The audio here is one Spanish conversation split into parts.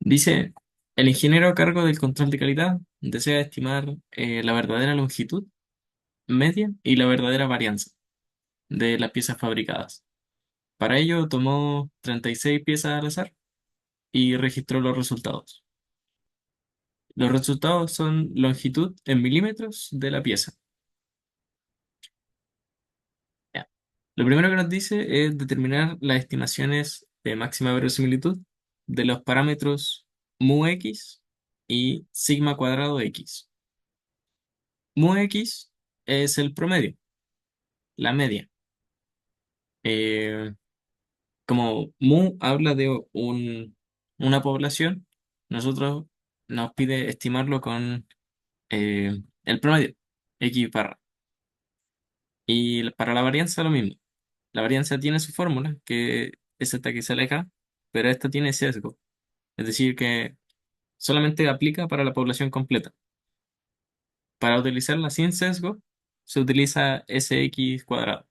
Dice, el ingeniero a cargo del control de calidad desea estimar la verdadera longitud media y la verdadera varianza de las piezas fabricadas. Para ello tomó 36 piezas al azar y registró los resultados. Los resultados son longitud en milímetros de la pieza. Ya. Lo primero que nos dice es determinar las estimaciones de máxima verosimilitud de los parámetros mu x y sigma cuadrado x. Mu x es el promedio, la media. Eh, Como mu habla de una población, nosotros nos pide estimarlo con el promedio, x barra. Y para la varianza lo mismo. La varianza tiene su fórmula, que es esta que se aleja, pero esta tiene sesgo. Es decir, que solamente aplica para la población completa. Para utilizarla sin sesgo, se utiliza sx cuadrado.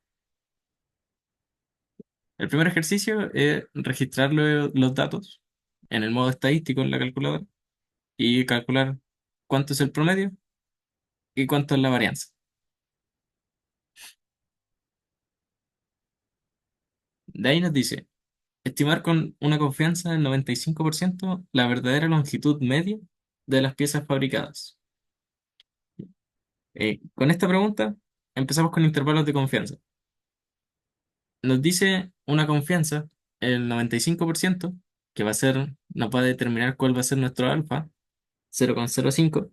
El primer ejercicio es registrar los datos en el modo estadístico en la calculadora y calcular cuánto es el promedio y cuánto es la varianza. De ahí nos dice, estimar con una confianza del 95% la verdadera longitud media de las piezas fabricadas. Con esta pregunta empezamos con intervalos de confianza. Nos dice una confianza, el 95%, que nos va a determinar cuál va a ser nuestro alfa, 0,05,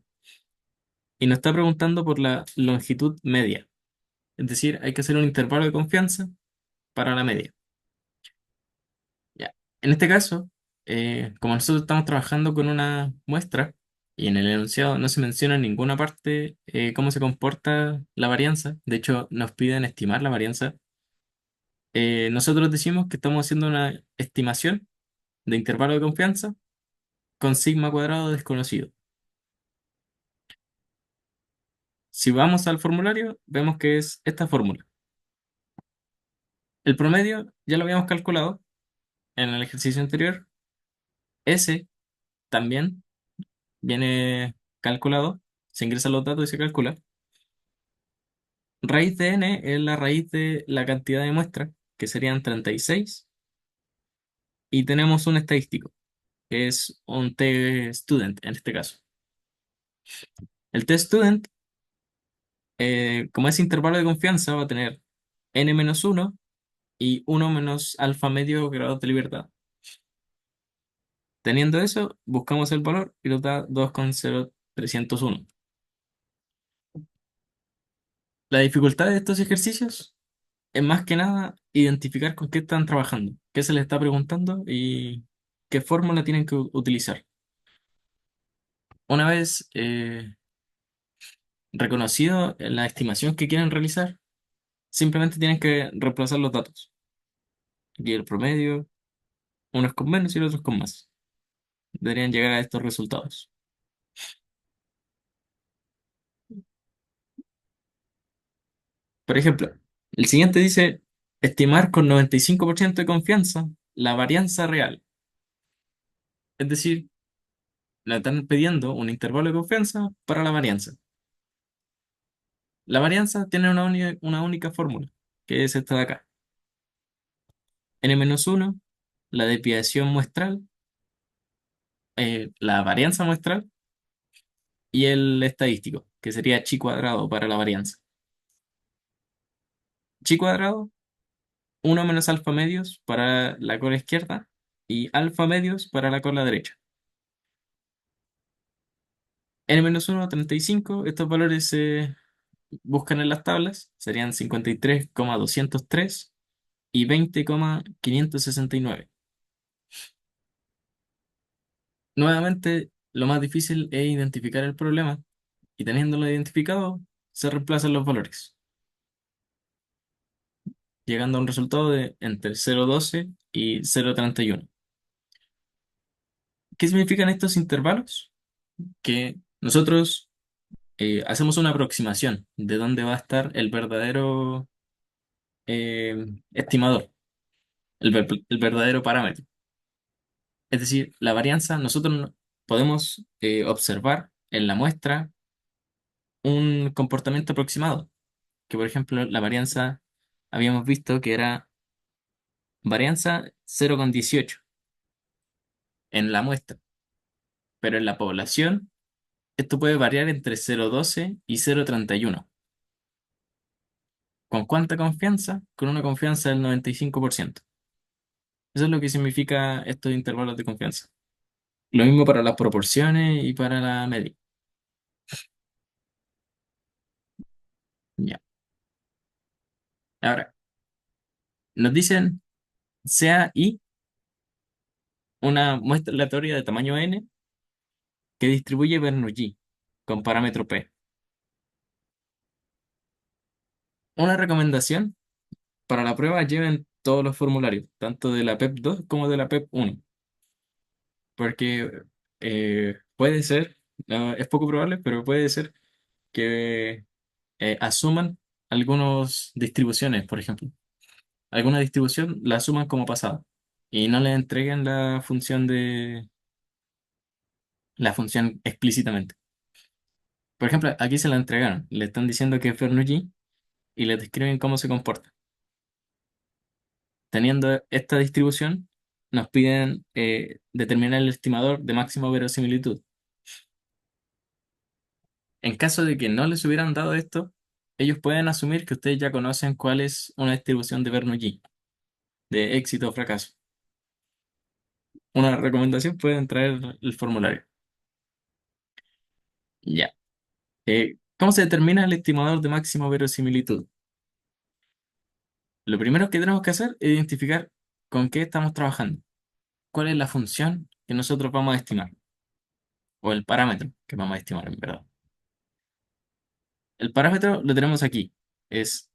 y nos está preguntando por la longitud media. Es decir, hay que hacer un intervalo de confianza para la media. Ya. En este caso, como nosotros estamos trabajando con una muestra y en el enunciado no se menciona en ninguna parte cómo se comporta la varianza, de hecho nos piden estimar la varianza, nosotros decimos que estamos haciendo una estimación de intervalo de confianza con sigma cuadrado desconocido. Si vamos al formulario, vemos que es esta fórmula. El promedio ya lo habíamos calculado en el ejercicio anterior. S también viene calculado, se ingresan los datos y se calcula. Raíz de n es la raíz de la cantidad de muestras, que serían 36, y tenemos un estadístico, que es un t-student en este caso. El t-student, como es intervalo de confianza, va a tener n-1 y 1 menos alfa medio grados de libertad. Teniendo eso, buscamos el valor y nos da 2,0301. La dificultad de estos ejercicios es más que nada identificar con qué están trabajando, qué se les está preguntando y qué fórmula tienen que utilizar. Una vez reconocido la estimación que quieren realizar, simplemente tienen que reemplazar los datos. Aquí el promedio, unos con menos y los otros con más. Deberían llegar a estos resultados. Por ejemplo, el siguiente dice estimar con 95% de confianza la varianza real. Es decir, le están pidiendo un intervalo de confianza para la varianza. La varianza tiene una única fórmula, que es esta de acá. N-1, la desviación muestral, la varianza muestral y el estadístico, que sería chi cuadrado para la varianza. Chi cuadrado, 1 menos alfa medios para la cola izquierda y alfa medios para la cola derecha. N-1, 35, estos valores se buscan en las tablas, serían 53,203 y 20,569. Nuevamente, lo más difícil es identificar el problema y teniéndolo identificado, se reemplazan los valores, llegando a un resultado de entre 0,12 y 0,31. ¿Qué significan estos intervalos? Que nosotros hacemos una aproximación de dónde va a estar el verdadero estimador, el verdadero parámetro. Es decir, la varianza, nosotros podemos observar en la muestra un comportamiento aproximado, que por ejemplo la varianza habíamos visto que era varianza 0,18 en la muestra, pero en la población esto puede variar entre 0,12 y 0,31. ¿Con cuánta confianza? Con una confianza del 95%. Eso es lo que significa estos intervalos de confianza. Lo mismo para las proporciones y para la media. Ya. Ahora, nos dicen sea I una muestra aleatoria de tamaño n que distribuye Bernoulli con parámetro p. Una recomendación para la prueba lleven todos los formularios, tanto de la PEP 2 como de la PEP 1, porque puede ser, no, es poco probable, pero puede ser que asuman algunas distribuciones, por ejemplo. Alguna distribución la asuman como pasada y no le entreguen la función explícitamente. Por ejemplo, aquí se la entregaron, le están diciendo que es Bernoulli y le describen cómo se comporta. Teniendo esta distribución, nos piden determinar el estimador de máxima verosimilitud. En caso de que no les hubieran dado esto, ellos pueden asumir que ustedes ya conocen cuál es una distribución de Bernoulli, de éxito o fracaso. Una recomendación pueden traer el formulario. Ya. ¿Cómo se determina el estimador de máxima verosimilitud? Lo primero que tenemos que hacer es identificar con qué estamos trabajando. ¿Cuál es la función que nosotros vamos a estimar? O el parámetro que vamos a estimar, en verdad. El parámetro lo tenemos aquí. Es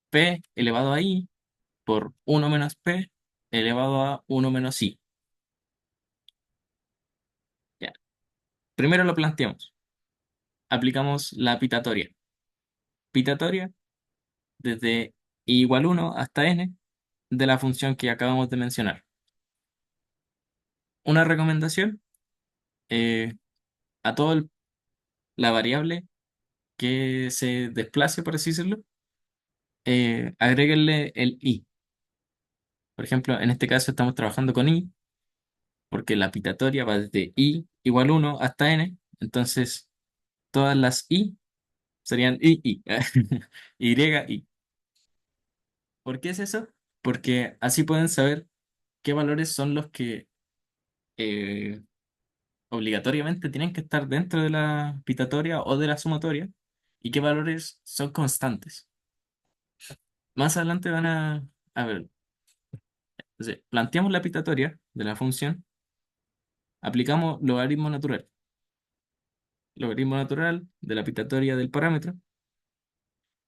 p elevado a i por 1 menos p elevado a 1 menos i. Ya. Primero lo planteamos. Aplicamos la pitatoria. Pitatoria desde i igual 1 hasta n de la función que acabamos de mencionar. Una recomendación, eh, a toda la variable que se desplace, por así decirlo, agréguenle el i. Por ejemplo, en este caso estamos trabajando con i, porque la pitatoria va desde i igual 1 hasta n, entonces todas las i serían i. Y, i. ¿Por qué es eso? Porque así pueden saber qué valores son los que eh, obligatoriamente tienen que estar dentro de la pitatoria o de la sumatoria y qué valores son constantes. Más adelante a ver, entonces, planteamos la pitatoria de la función, aplicamos logaritmo natural de la pitatoria del parámetro,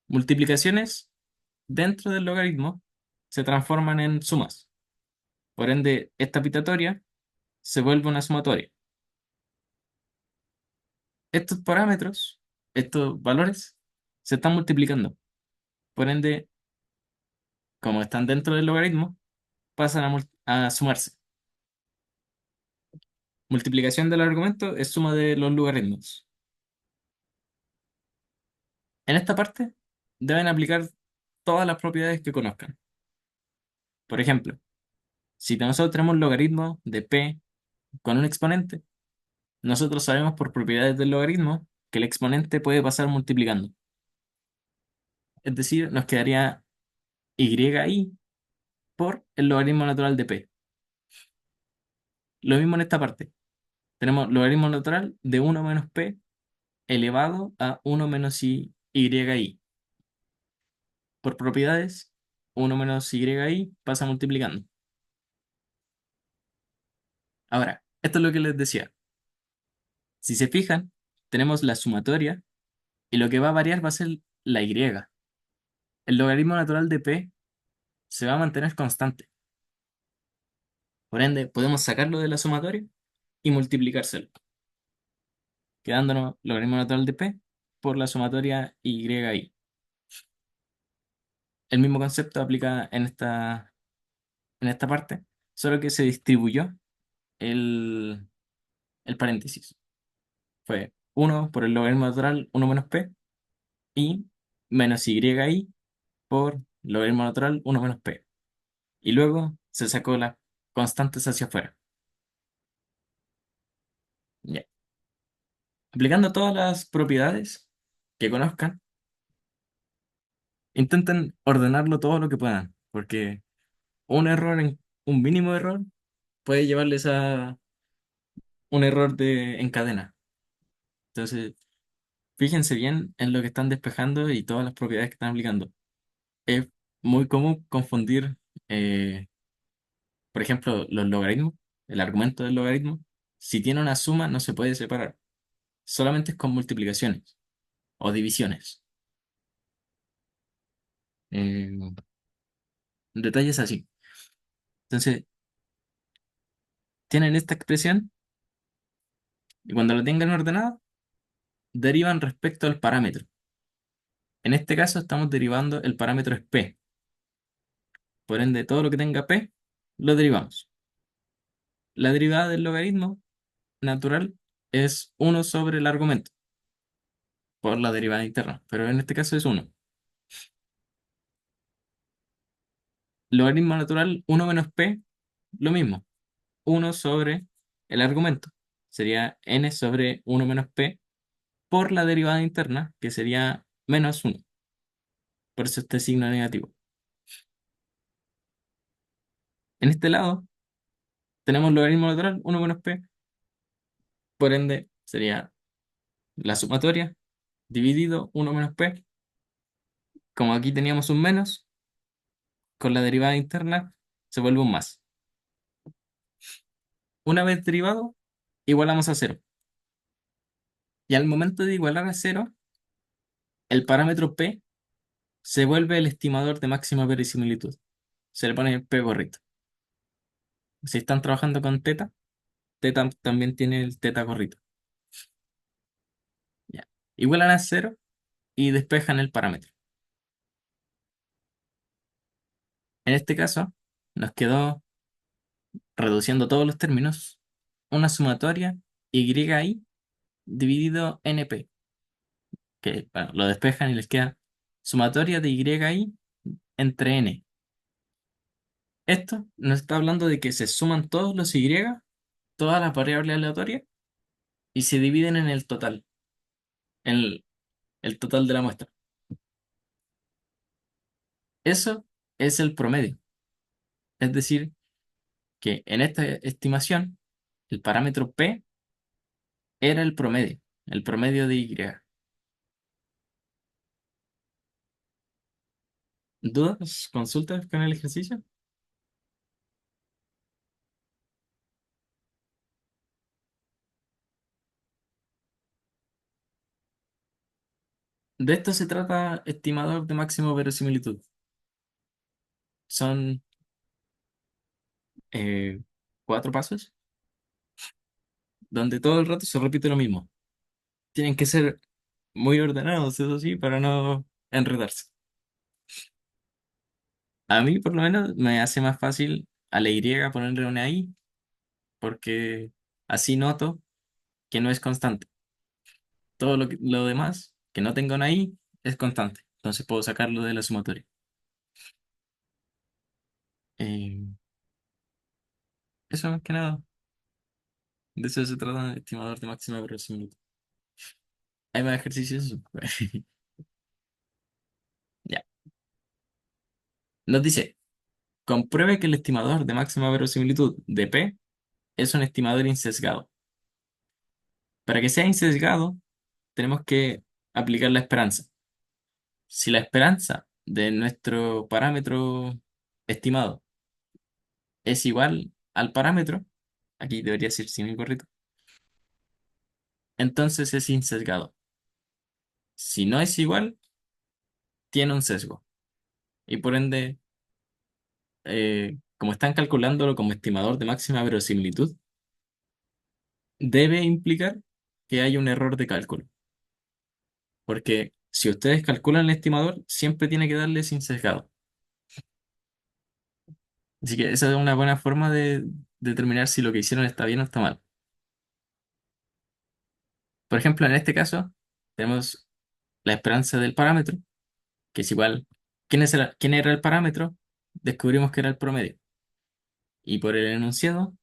multiplicaciones dentro del logaritmo se transforman en sumas. Por ende, esta pitatoria se vuelve una sumatoria. Estos parámetros, estos valores, se están multiplicando. Por ende, como están dentro del logaritmo, pasan a sumarse. Multiplicación del argumento es suma de los logaritmos. En esta parte, deben aplicar todas las propiedades que conozcan. Por ejemplo, si nosotros tenemos un logaritmo de p con un exponente, nosotros sabemos por propiedades del logaritmo que el exponente puede pasar multiplicando. Es decir, nos quedaría yi por el logaritmo natural de p. Lo mismo en esta parte. Tenemos logaritmo natural de 1 menos p elevado a 1 menos yi. Por propiedades, 1 menos yi pasa multiplicando. Ahora, esto es lo que les decía. Si se fijan, tenemos la sumatoria y lo que va a variar va a ser la y. El logaritmo natural de p se va a mantener constante. Por ende, podemos sacarlo de la sumatoria y multiplicárselo, quedándonos logaritmo natural de p por la sumatoria yi. El mismo concepto aplica en esta parte, solo que se distribuyó el, el paréntesis. Fue uno por el logaritmo natural, uno menos p, y menos yi por logaritmo natural, uno menos p. Y luego se sacó las constantes hacia afuera. Ya. Aplicando todas las propiedades que conozcan, intenten ordenarlo todo lo que puedan, porque un mínimo error puede llevarles a un error en cadena. Entonces, fíjense bien en lo que están despejando y todas las propiedades que están aplicando. Es muy común confundir, eh, por ejemplo, los logaritmos, el argumento del logaritmo. Si tiene una suma, no se puede separar. Solamente es con multiplicaciones o divisiones. Eh, Detalles así. Entonces, tienen esta expresión y cuando lo tengan ordenado, derivan respecto al parámetro. En este caso, estamos derivando el parámetro es p. Por ende, todo lo que tenga p, lo derivamos. La derivada del logaritmo natural es uno sobre el argumento por la derivada interna, pero en este caso es uno. Logaritmo natural uno menos p, lo mismo, uno sobre el argumento. Sería n sobre uno menos p por la derivada interna, que sería menos uno. Por eso este signo negativo. En este lado tenemos logaritmo natural uno menos p, por ende sería la sumatoria dividido uno menos p. Como aquí teníamos un menos, con la derivada interna se vuelve un más. Una vez derivado, igualamos a cero. Y al momento de igualar a cero, el parámetro p se vuelve el estimador de máxima verosimilitud. Se le pone p gorrito. Si están trabajando con teta, teta también tiene el teta gorrito. Ya. Igualan a cero y despejan el parámetro. En este caso, nos quedó, reduciendo todos los términos, una sumatoria yi dividido np, que bueno, lo despejan y les queda sumatoria de yi entre n. Esto nos está hablando de que se suman todos los y, todas las variables aleatorias, y se dividen en el total, en el total de la muestra. Eso es el promedio. Es decir, que en esta estimación, el parámetro P era el promedio de Y. ¿Dudas? ¿Consultas con el ejercicio? De esto se trata estimador de máximo verosimilitud. Son eh, cuatro pasos donde todo el rato se repite lo mismo. Tienen que ser muy ordenados, eso sí, para no enredarse. A mí, por lo menos, me hace más fácil a la Y ponerle una I, porque así noto que no es constante. Todo lo demás, que no tenga una I, es constante. Entonces puedo sacarlo de la sumatoria. Eh, Eso más que nada. De eso se trata el estimador de máxima verosimilitud. Hay más ejercicios. Ya. Nos dice, compruebe que el estimador de máxima verosimilitud de P es un estimador insesgado. Para que sea insesgado, tenemos que aplicar la esperanza. Si la esperanza de nuestro parámetro estimado es igual al parámetro, aquí debería ser sin correcto, entonces es insesgado. Si no es igual, tiene un sesgo. Y por ende, como están calculándolo como estimador de máxima verosimilitud, debe implicar que hay un error de cálculo. Porque si ustedes calculan el estimador, siempre tiene que darle sin sesgado. Así que esa es una buena forma determinar si lo que hicieron está bien o está mal. Por ejemplo, en este caso, tenemos la esperanza del parámetro, que es igual. ¿Quién era el parámetro? Descubrimos que era el promedio. Y por el enunciado,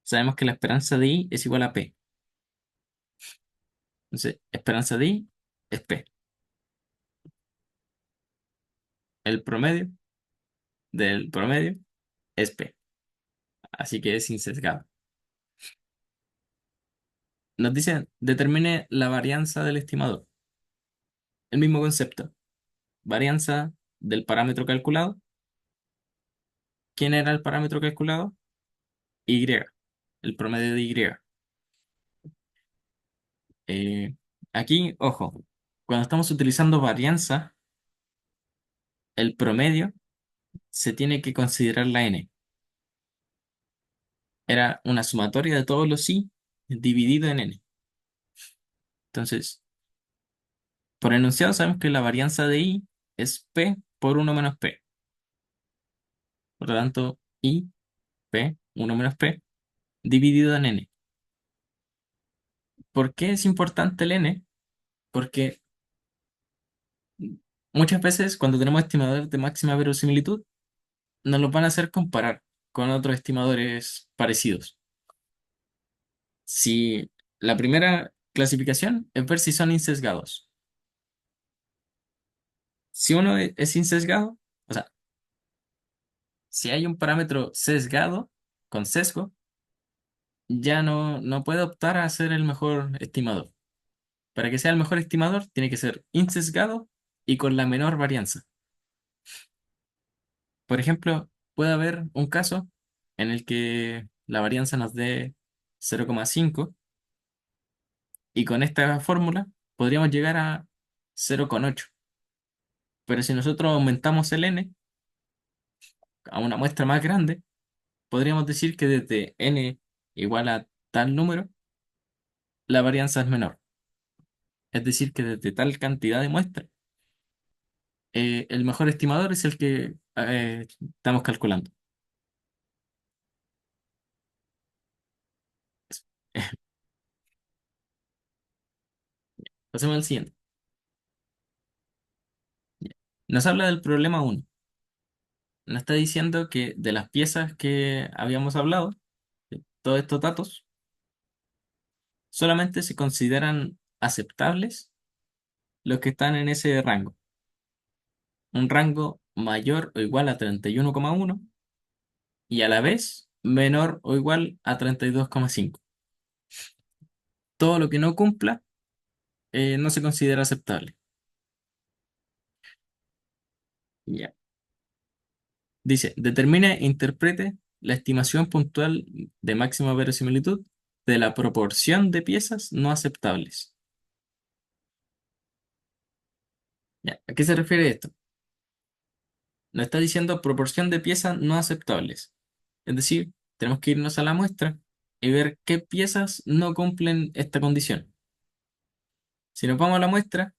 sabemos que la esperanza de I es igual a P. Entonces, esperanza de I es P. El promedio del promedio es P. Así que es insesgado. Nos dice, determine la varianza del estimador. El mismo concepto. Varianza del parámetro calculado. ¿Quién era el parámetro calculado? Y. El promedio de Y. Eh, Aquí, ojo, cuando estamos utilizando varianza, el promedio se tiene que considerar la n. Era una sumatoria de todos los i dividido en n. Entonces, por enunciado sabemos que la varianza de i es p por uno menos p. Por lo tanto, i, p, uno menos p, dividido en n. ¿Por qué es importante el n? Porque muchas veces cuando tenemos estimadores de máxima verosimilitud, nos los van a hacer comparar con otros estimadores parecidos. Si la primera clasificación es ver si son insesgados. Si uno es insesgado, o sea, si hay un parámetro sesgado, con sesgo, ya no puede optar a ser el mejor estimador. Para que sea el mejor estimador, tiene que ser insesgado y con la menor varianza. Por ejemplo, puede haber un caso en el que la varianza nos dé 0,5 y con esta fórmula podríamos llegar a 0,8. Pero si nosotros aumentamos el n a una muestra más grande, podríamos decir que desde n igual a tal número, la varianza es menor. Es decir, que desde tal cantidad de muestras, el mejor estimador es el que estamos calculando. Pasemos al siguiente. Nos habla del problema uno. Nos está diciendo que de las piezas que habíamos hablado, de todos estos datos, solamente se consideran aceptables los que están en ese rango. Un rango mayor o igual a 31,1 y a la vez menor o igual a 32,5. Todo lo que no cumpla no se considera aceptable. Ya. Dice, determine e interprete la estimación puntual de máxima verosimilitud de la proporción de piezas no aceptables. Ya, ¿a qué se refiere esto? Nos está diciendo proporción de piezas no aceptables. Es decir, tenemos que irnos a la muestra y ver qué piezas no cumplen esta condición. Si nos vamos a la muestra,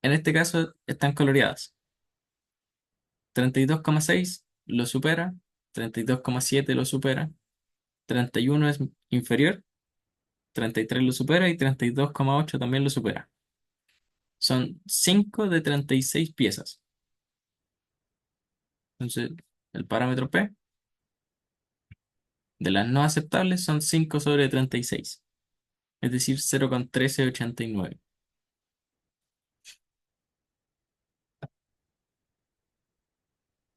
en este caso están coloreadas. 32,6 lo supera, 32,7 lo supera, 31 es inferior, 33 lo supera y 32,8 también lo supera. Son 5 de 36 piezas. Entonces, el parámetro P de las no aceptables son 5 sobre 36, es decir, 0,1389.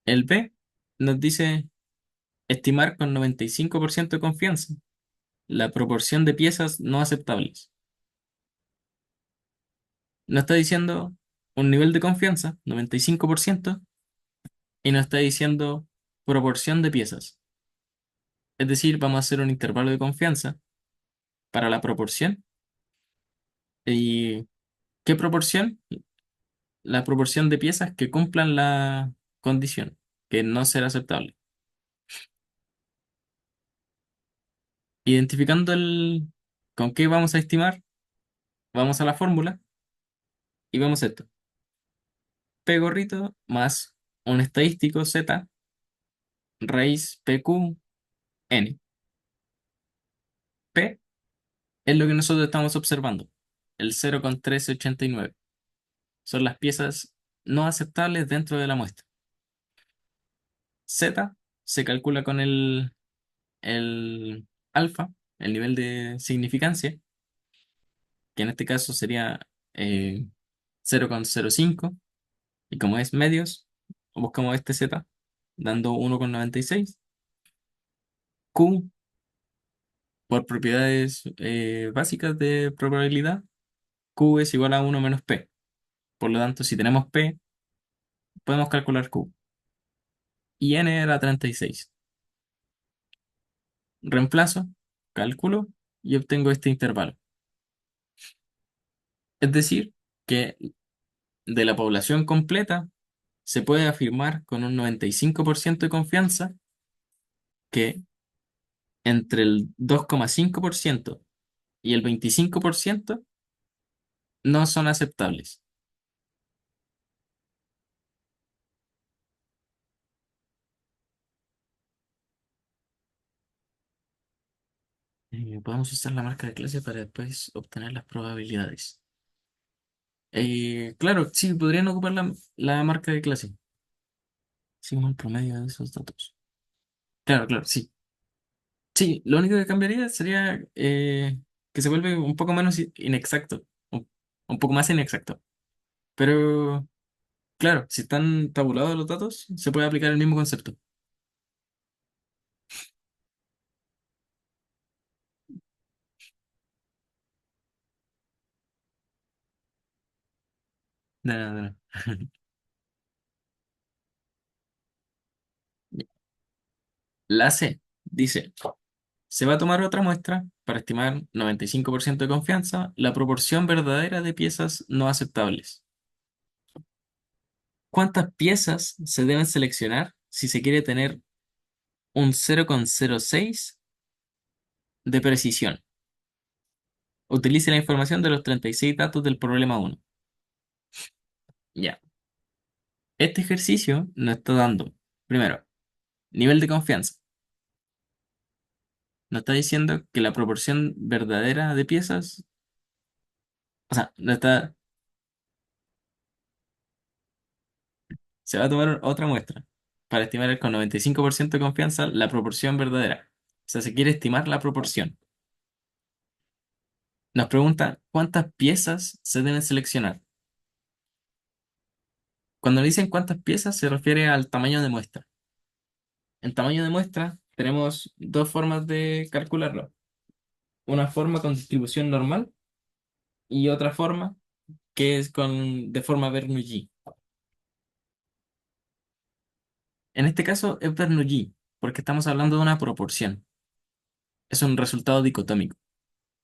El B nos dice estimar con 95% de confianza la proporción de piezas no aceptables. Nos está diciendo un nivel de confianza, 95%, y nos está diciendo proporción de piezas. Es decir, vamos a hacer un intervalo de confianza para la proporción. ¿Y qué proporción? La proporción de piezas que cumplan la condición, que no será aceptable. Identificando con qué vamos a estimar, vamos a la fórmula y vemos esto. P gorrito más un estadístico Z raíz PQ N. P es lo que nosotros estamos observando, el 0,1389. Son las piezas no aceptables dentro de la muestra. Z se calcula con el alfa, el nivel de significancia, que en este caso sería 0,05, y como es medios, buscamos este Z dando 1,96. Q, por propiedades básicas de probabilidad, Q es igual a 1 menos P. Por lo tanto, si tenemos P, podemos calcular Q. Y N era 36. Reemplazo, cálculo y obtengo este intervalo. Es decir, que de la población completa se puede afirmar con un 95% de confianza que entre el 2,5% y el 25% no son aceptables. Podemos usar la marca de clase para después obtener las probabilidades. Claro, sí, podrían ocupar la marca de clase, según el promedio de esos datos. Claro, claro, sí. Sí, lo único que cambiaría sería que se vuelve un poco menos inexacto, un poco más inexacto. Pero, claro, si están tabulados los datos, se puede aplicar el mismo concepto. De nada, de nada. La C dice, se va a tomar otra muestra para estimar 95% de confianza la proporción verdadera de piezas no aceptables. ¿Cuántas piezas se deben seleccionar si se quiere tener un 0,06 de precisión? Utilice la información de los 36 datos del problema 1. Ya. Este ejercicio nos está dando, primero, nivel de confianza. Nos está diciendo que la proporción verdadera de piezas, o sea, se va a tomar otra muestra para estimar con 95% de confianza la proporción verdadera. O sea, se quiere estimar la proporción. Nos pregunta cuántas piezas se deben seleccionar. Cuando le dicen cuántas piezas, se refiere al tamaño de muestra. En tamaño de muestra tenemos dos formas de calcularlo. Una forma con distribución normal y otra forma que es de forma Bernoulli. En este caso es Bernoulli, porque estamos hablando de una proporción. Es un resultado dicotómico.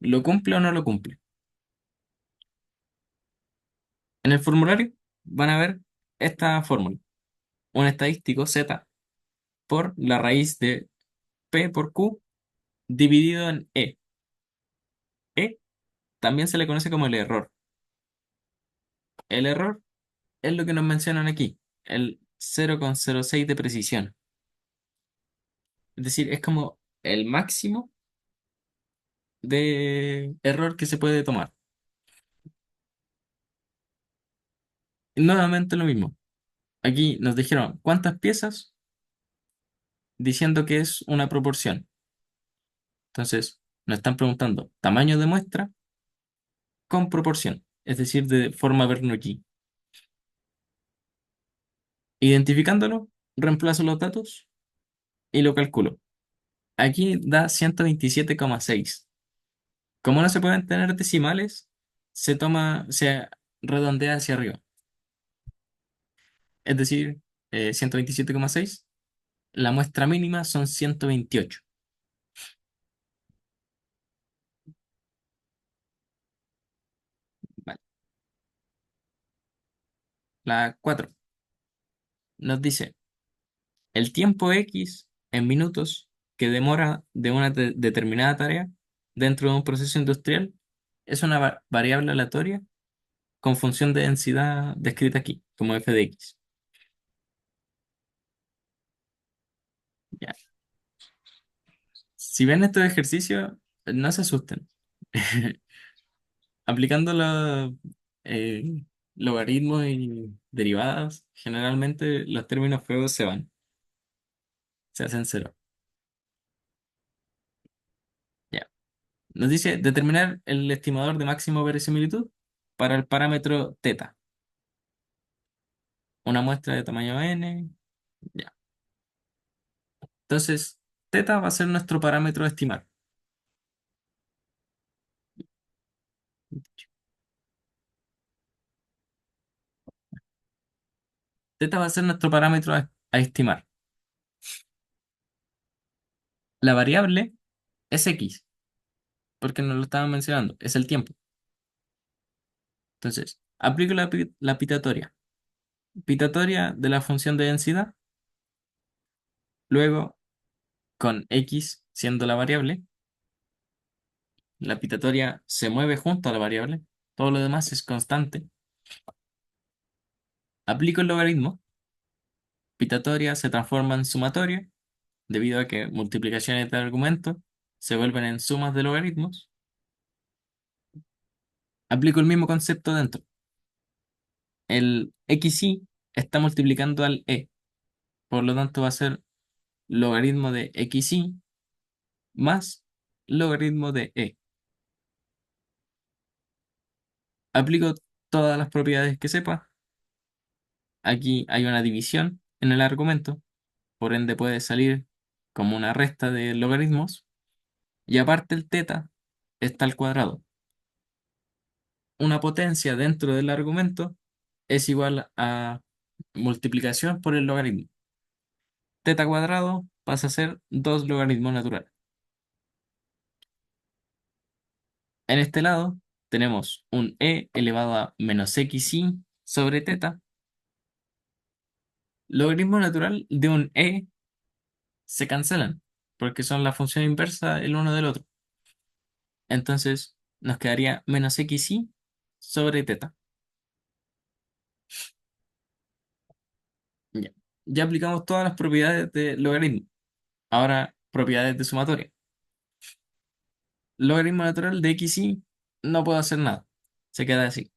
¿Lo cumple o no lo cumple? En el formulario van a ver esta fórmula. Un estadístico Z por la raíz de P por Q dividido en E. E también se le conoce como el error. El error es lo que nos mencionan aquí, el 0,06 de precisión. Es decir, es como el máximo de error que se puede tomar. Y nuevamente lo mismo. Aquí nos dijeron cuántas piezas, diciendo que es una proporción. Entonces, nos están preguntando tamaño de muestra con proporción, es decir, de forma Bernoulli. Identificándolo, reemplazo los datos y lo calculo. Aquí da 127,6. Como no se pueden tener decimales, se redondea hacia arriba. Es decir, 127,6. La muestra mínima son 128. Vale. La 4 nos dice, el tiempo X en minutos que demora de una determinada tarea dentro de un proceso industrial es una variable aleatoria con función de densidad descrita aquí, como f de x. Ya. Si ven estos ejercicios, no se asusten. Aplicando los eh, logaritmos y derivadas, generalmente los términos feos se van, se hacen cero. Ya. Nos dice determinar el estimador de máximo verosimilitud para el parámetro teta. Una muestra de tamaño n. Ya. Entonces, teta va a ser nuestro parámetro a estimar. Teta va a ser nuestro parámetro a estimar. La variable es x, porque nos lo estaban mencionando, es el tiempo. Entonces, aplico la pitatoria. Pitatoria de la función de densidad, luego con x siendo la variable, la pitatoria se mueve junto a la variable, todo lo demás es constante. Aplico el logaritmo, pitatoria se transforma en sumatoria, debido a que multiplicaciones de argumentos se vuelven en sumas de logaritmos. Aplico el mismo concepto dentro. El xy está multiplicando al e, por lo tanto va a ser logaritmo de xy más logaritmo de e. Aplico todas las propiedades que sepa. Aquí hay una división en el argumento, por ende puede salir como una resta de logaritmos. Y aparte el teta está al cuadrado. Una potencia dentro del argumento es igual a multiplicación por el logaritmo. Teta cuadrado pasa a ser 2 logaritmos naturales. En este lado tenemos un e elevado a menos xy sobre teta. Logaritmo natural de un e se cancelan, porque son la función inversa el uno del otro. Entonces nos quedaría menos xy sobre teta. Ya. Ya aplicamos todas las propiedades de logaritmo. Ahora, propiedades de sumatoria. Logaritmo natural de xy no puedo hacer nada. Se queda así.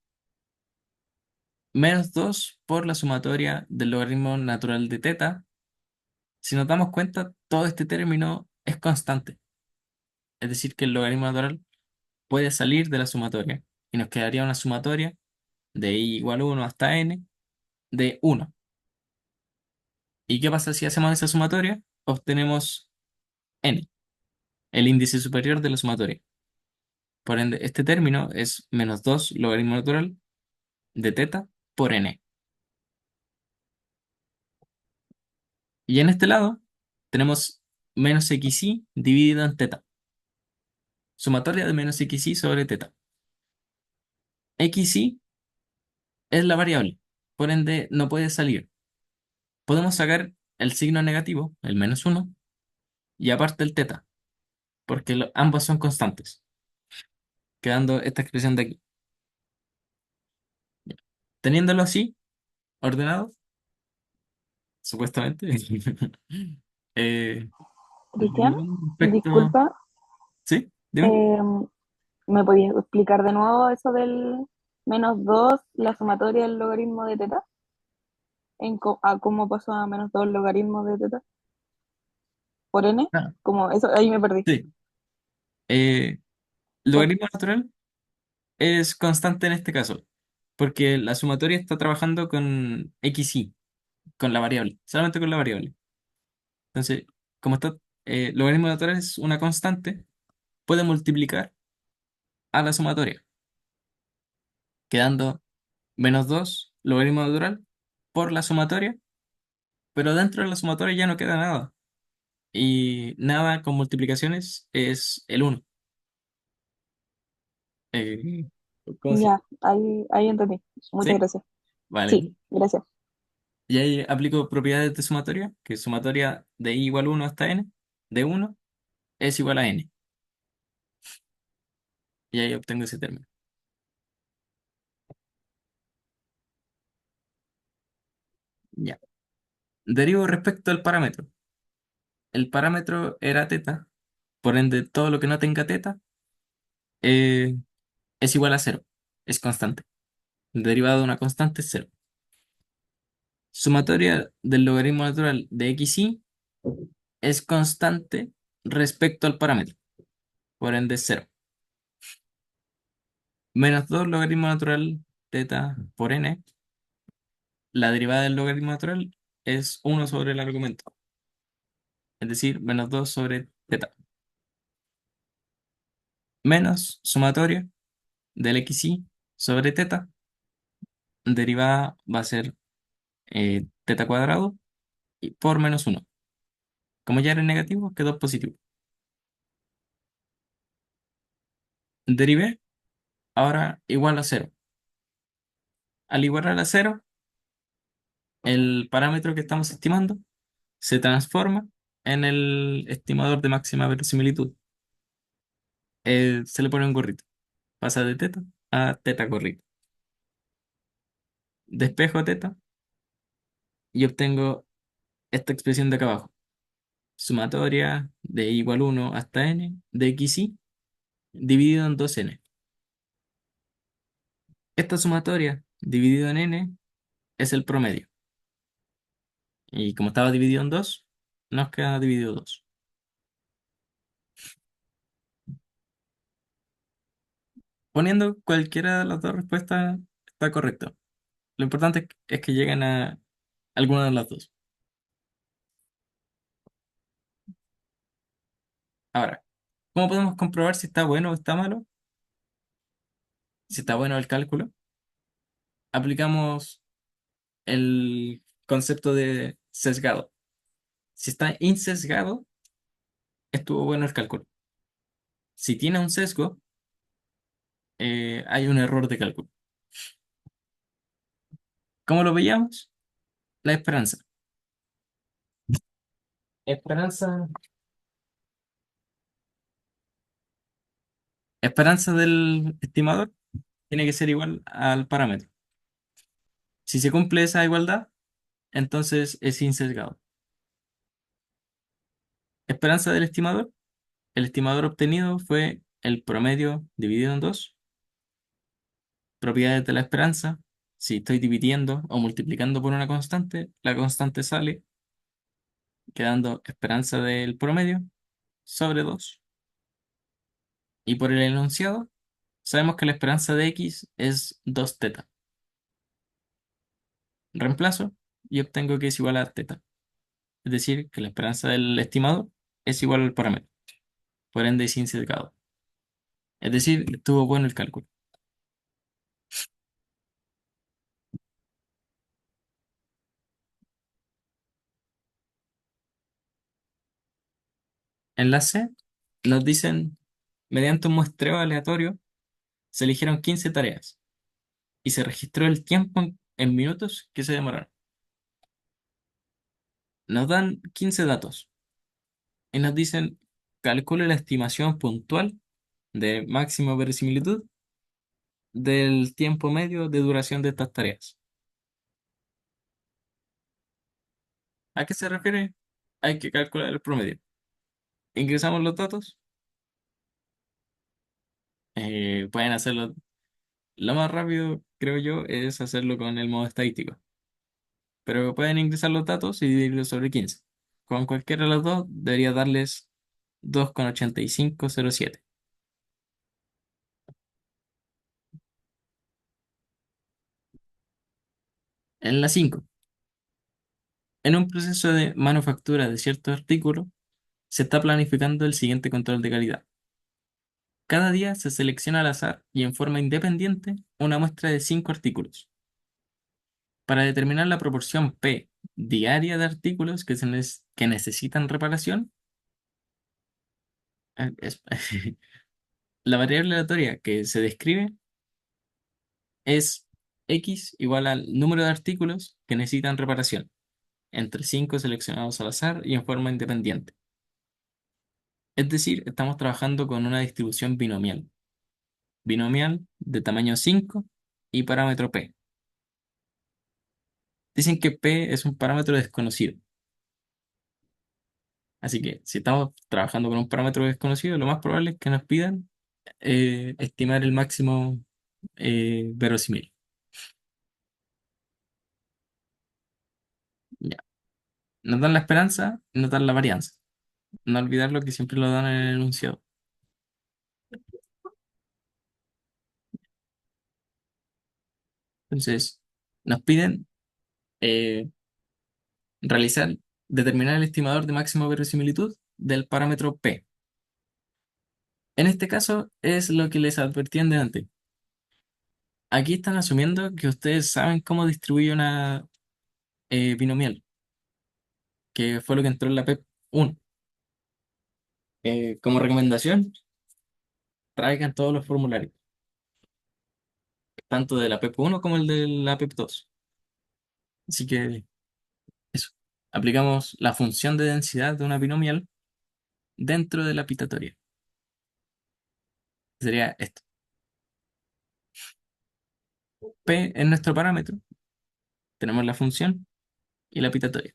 Menos 2 por la sumatoria del logaritmo natural de teta. Si nos damos cuenta, todo este término es constante. Es decir, que el logaritmo natural puede salir de la sumatoria y nos quedaría una sumatoria de i igual a 1 hasta n de 1. ¿Y qué pasa si hacemos esa sumatoria? Obtenemos n, el índice superior de la sumatoria. Por ende, este término es menos 2 logaritmo natural de teta por n. Y en este lado tenemos menos xy dividido en teta. Sumatoria de menos xy sobre teta. Xy es la variable, por ende no puede salir. Podemos sacar el signo negativo, el menos 1, y aparte el teta, porque ambos son constantes, quedando esta expresión de aquí. Ya. Teniéndolo así, ordenado, supuestamente, eh, Cristian, respecto... disculpa, ¿Sí? Dime. em, ¿me podías explicar de nuevo eso del -2, la sumatoria del logaritmo de teta? A cómo pasó a -2 logaritmo de teta por n? Ah, Como eso, ahí me perdí. sí. Eh, Por, Logaritmo natural es constante en este caso, porque la sumatoria está trabajando con xy, con la variable, solamente con la variable. Entonces, como está, logaritmo natural es una constante, puede multiplicar a la sumatoria, quedando menos 2 logaritmo natural por la sumatoria, pero dentro de la sumatoria ya no queda nada. Y nada con multiplicaciones es el uno. Eh, ¿Cómo se? ya, ahí entendí. Muchas ¿Sí? gracias. Vale. Sí, gracias. Y ahí aplico propiedades de sumatoria, que sumatoria de i igual 1 hasta n, de uno es igual a n. Y ahí obtengo ese término. Ya. Derivo respecto al parámetro. el parámetro era teta, por ende todo lo que no tenga teta eh, es igual a cero, es constante. El derivado de una constante es cero. Sumatoria del logaritmo natural de xy es constante respecto al parámetro, por ende es cero. Menos 2 logaritmo natural teta por n, la derivada del logaritmo natural es uno sobre el argumento, es decir, menos 2 sobre teta. Menos sumatoria del xy sobre teta, derivada va a ser teta cuadrado y por menos uno. Como ya era negativo, quedó positivo. Derivé, ahora igual a cero. Al igualar a cero, el parámetro que estamos estimando se transforma en el estimador de máxima verosimilitud. Se le pone un gorrito. Pasa de teta a teta gorrito. Despejo teta y obtengo esta expresión de acá abajo. Sumatoria de igual 1 hasta n de xy dividido en 2n. Esta sumatoria dividido en n es el promedio. Y como estaba dividido en 2, nos queda dividido 2. Poniendo cualquiera de las dos respuestas está correcto. Lo importante es que lleguen a alguna de las dos. Ahora, ¿cómo podemos comprobar si está bueno o está malo? Si está bueno el cálculo, aplicamos el concepto de sesgado. Si está insesgado, estuvo bueno el cálculo. Si tiene un sesgo, hay un error de cálculo. ¿Cómo lo veíamos? La esperanza. Esperanza, esperanza del estimador tiene que ser igual al parámetro. Si se cumple esa igualdad, entonces es insesgado. Esperanza del estimador. El estimador obtenido fue el promedio dividido en 2. Propiedades de la esperanza. Si estoy dividiendo o multiplicando por una constante, la constante sale quedando esperanza del promedio sobre 2. Y por el enunciado, sabemos que la esperanza de x es 2 teta. Reemplazo y obtengo que es igual a teta. Es decir, que la esperanza del estimado es igual al parámetro. Por ende es insesgado. Es decir, estuvo bueno el cálculo. En la C nos dicen, mediante un muestreo aleatorio, se eligieron 15 tareas y se registró el tiempo en minutos que se demoraron. Nos dan 15 datos y nos dicen, calcule la estimación puntual de máxima verosimilitud del tiempo medio de duración de estas tareas. ¿A qué se refiere? Hay que calcular el promedio. Ingresamos los datos, pueden hacerlo. Lo más rápido, creo yo, es hacerlo con el modo estadístico. Pero pueden ingresar los datos y dividirlo sobre 15. Con cualquiera de los dos, debería darles 2,8507. En la 5, en un proceso de manufactura de cierto artículo, se está planificando el siguiente control de calidad. Cada día se selecciona al azar y en forma independiente una muestra de 5 artículos. Para determinar la proporción P diaria de artículos que necesitan reparación, es- la variable aleatoria que se describe es X igual al número de artículos que necesitan reparación, entre 5 seleccionados al azar y en forma independiente. Es decir, estamos trabajando con una distribución binomial. Binomial de tamaño 5 y parámetro P. Dicen que P es un parámetro desconocido. Así que si estamos trabajando con un parámetro desconocido, lo más probable es que nos pidan estimar el máximo verosímil. Ya. Nos dan la esperanza y nos dan la varianza. No olvidar lo que siempre lo dan en el enunciado. Entonces, nos piden eh, realizar, determinar el estimador de máximo verosimilitud del parámetro P. En este caso es lo que les advertían de antes. Aquí están asumiendo que ustedes saben cómo distribuye una binomial, que fue lo que entró en la PEP 1. Como recomendación, traigan todos los formularios, tanto de la PEP 1 como el de la PEP 2. Así que eso. Aplicamos la función de densidad de una binomial dentro de la pitatoria. Sería esto. P es nuestro parámetro. Tenemos la función y la pitatoria.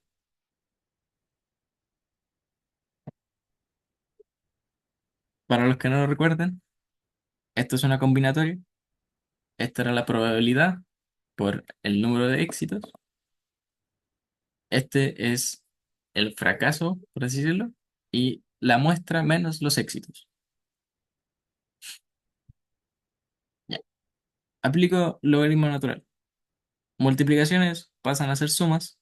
Para los que no lo recuerden, esto es una combinatoria. Esta era la probabilidad por el número de éxitos. Este es el fracaso, por así decirlo, y la muestra menos los éxitos. Ya. Aplico logaritmo natural. Multiplicaciones pasan a ser sumas.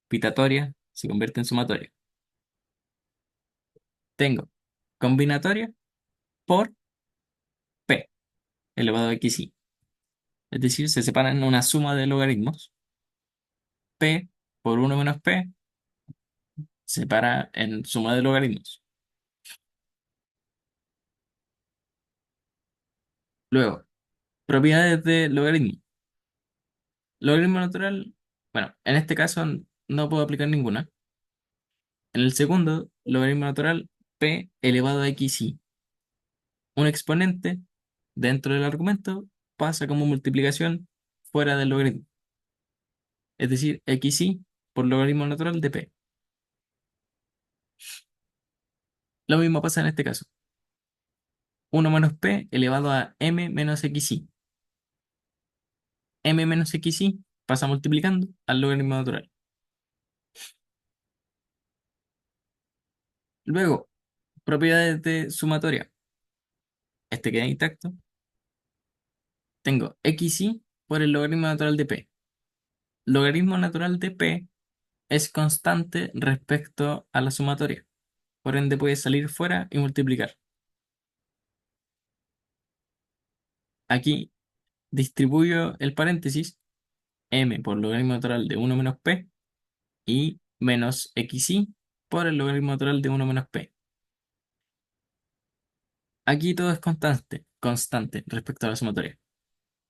Pitatoria se convierte en sumatoria. Tengo combinatoria por p elevado a xy. Es decir, se separan en una suma de logaritmos. P por 1 menos p se separa en suma de logaritmos. Luego, propiedades de logaritmo. Logaritmo natural, bueno, en este caso no puedo aplicar ninguna. En el segundo, logaritmo natural, p elevado a xy. Un exponente dentro del argumento pasa como multiplicación fuera del logaritmo. Es decir, xy por logaritmo natural de p. Lo mismo pasa en este caso. 1 menos p elevado a m menos xy. M menos xy pasa multiplicando al logaritmo natural. Luego, propiedades de sumatoria. Este queda intacto. Tengo xy por el logaritmo natural de p. Logaritmo natural de p es constante respecto a la sumatoria. Por ende, puede salir fuera y multiplicar. Aquí distribuyo el paréntesis m por logaritmo natural de 1 menos p y menos xy por el logaritmo natural de 1 menos p. Aquí todo es constante respecto a la sumatoria.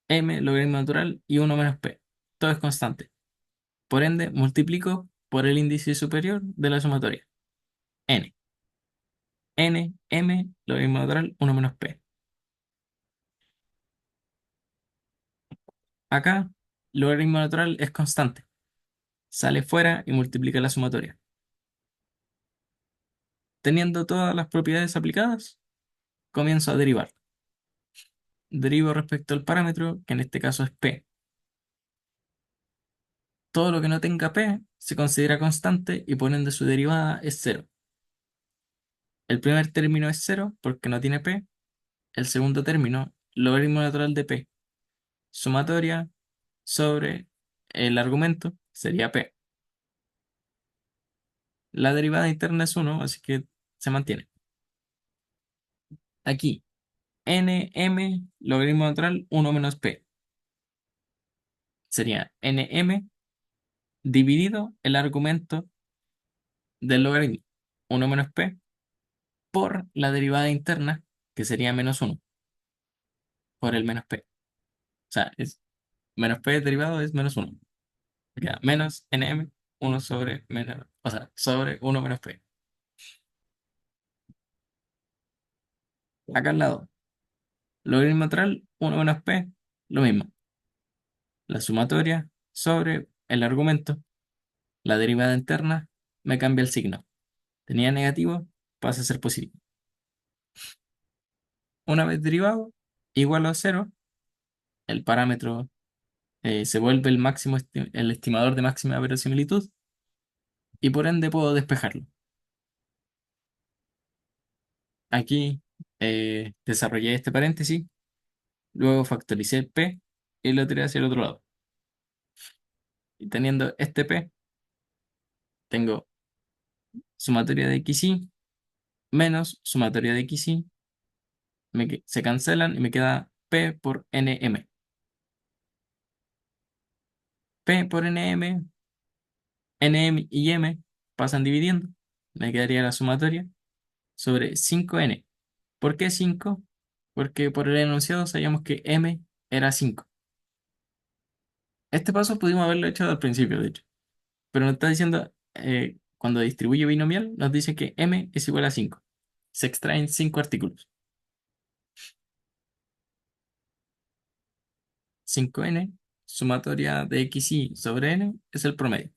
M, logaritmo natural y 1 menos p. Todo es constante. Por ende, multiplico por el índice superior de la sumatoria. N. M, logaritmo natural, 1 menos p. Acá, logaritmo natural es constante. Sale fuera y multiplica la sumatoria. Teniendo todas las propiedades aplicadas, comienzo a derivar. Derivo respecto al parámetro, que en este caso es p. Todo lo que no tenga p se considera constante y por ende su derivada es cero. El primer término es cero porque no tiene p. El segundo término, logaritmo natural de p, sumatoria sobre el argumento, sería p. La derivada interna es 1, así que se mantiene. Aquí, nm, logaritmo natural, 1 menos p. Sería nm dividido el argumento del logaritmo, 1 menos p, por la derivada interna, que sería menos 1, por el menos p. O sea, es menos p derivado es menos 1. Queda menos nm, 1 sobre menos, o sea, sobre 1 menos p. Acá al lado, logaritmo natural, 1 menos p, lo mismo. La sumatoria sobre el argumento, la derivada interna, me cambia el signo. Tenía negativo, pasa a ser positivo. Una vez derivado, igual a cero, el parámetro se vuelve el máximo, el estimador de máxima verosimilitud y por ende puedo despejarlo. Aquí desarrollé este paréntesis, luego factoricé el P y lo tiré hacia el otro lado. Y teniendo este P, tengo sumatoria de XY menos sumatoria de XY, se cancelan y me queda P por NM. P por NM, NM y M pasan dividiendo, me quedaría la sumatoria sobre 5N. ¿Por qué 5? Porque por el enunciado sabíamos que M era 5. Este paso pudimos haberlo hecho al principio, de hecho. Pero nos está diciendo, cuando distribuye binomial, nos dice que M es igual a 5. Se extraen 5 artículos. 5N, sumatoria de XY sobre N, es el promedio.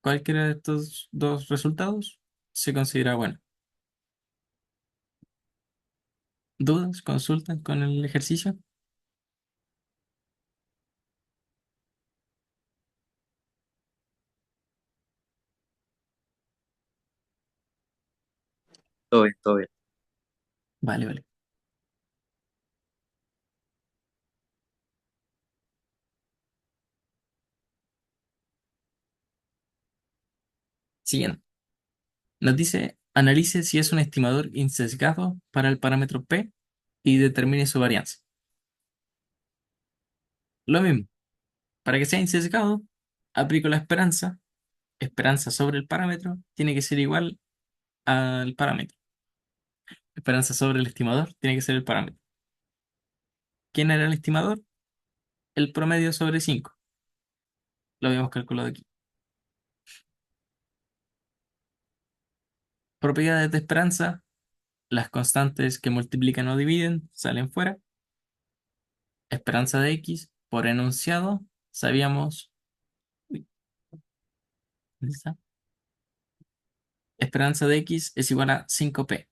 Cualquiera de estos dos resultados se considera bueno. ¿Dudas? ¿Consultas con el ejercicio? Todo bien, todo bien. Vale, vale. Siguiente. Nos dice, analice si es un estimador insesgado para el parámetro P y determine su varianza. Lo mismo, para que sea insesgado, aplico la esperanza. Esperanza sobre el parámetro tiene que ser igual al parámetro. Esperanza sobre el estimador tiene que ser el parámetro. ¿Quién era el estimador? El promedio sobre 5. Lo habíamos calculado aquí. Propiedades de esperanza. Las constantes que multiplican o dividen salen fuera. Esperanza de X por enunciado. Sabíamos. Uy, ¿dónde está? Esperanza de X es igual a 5P.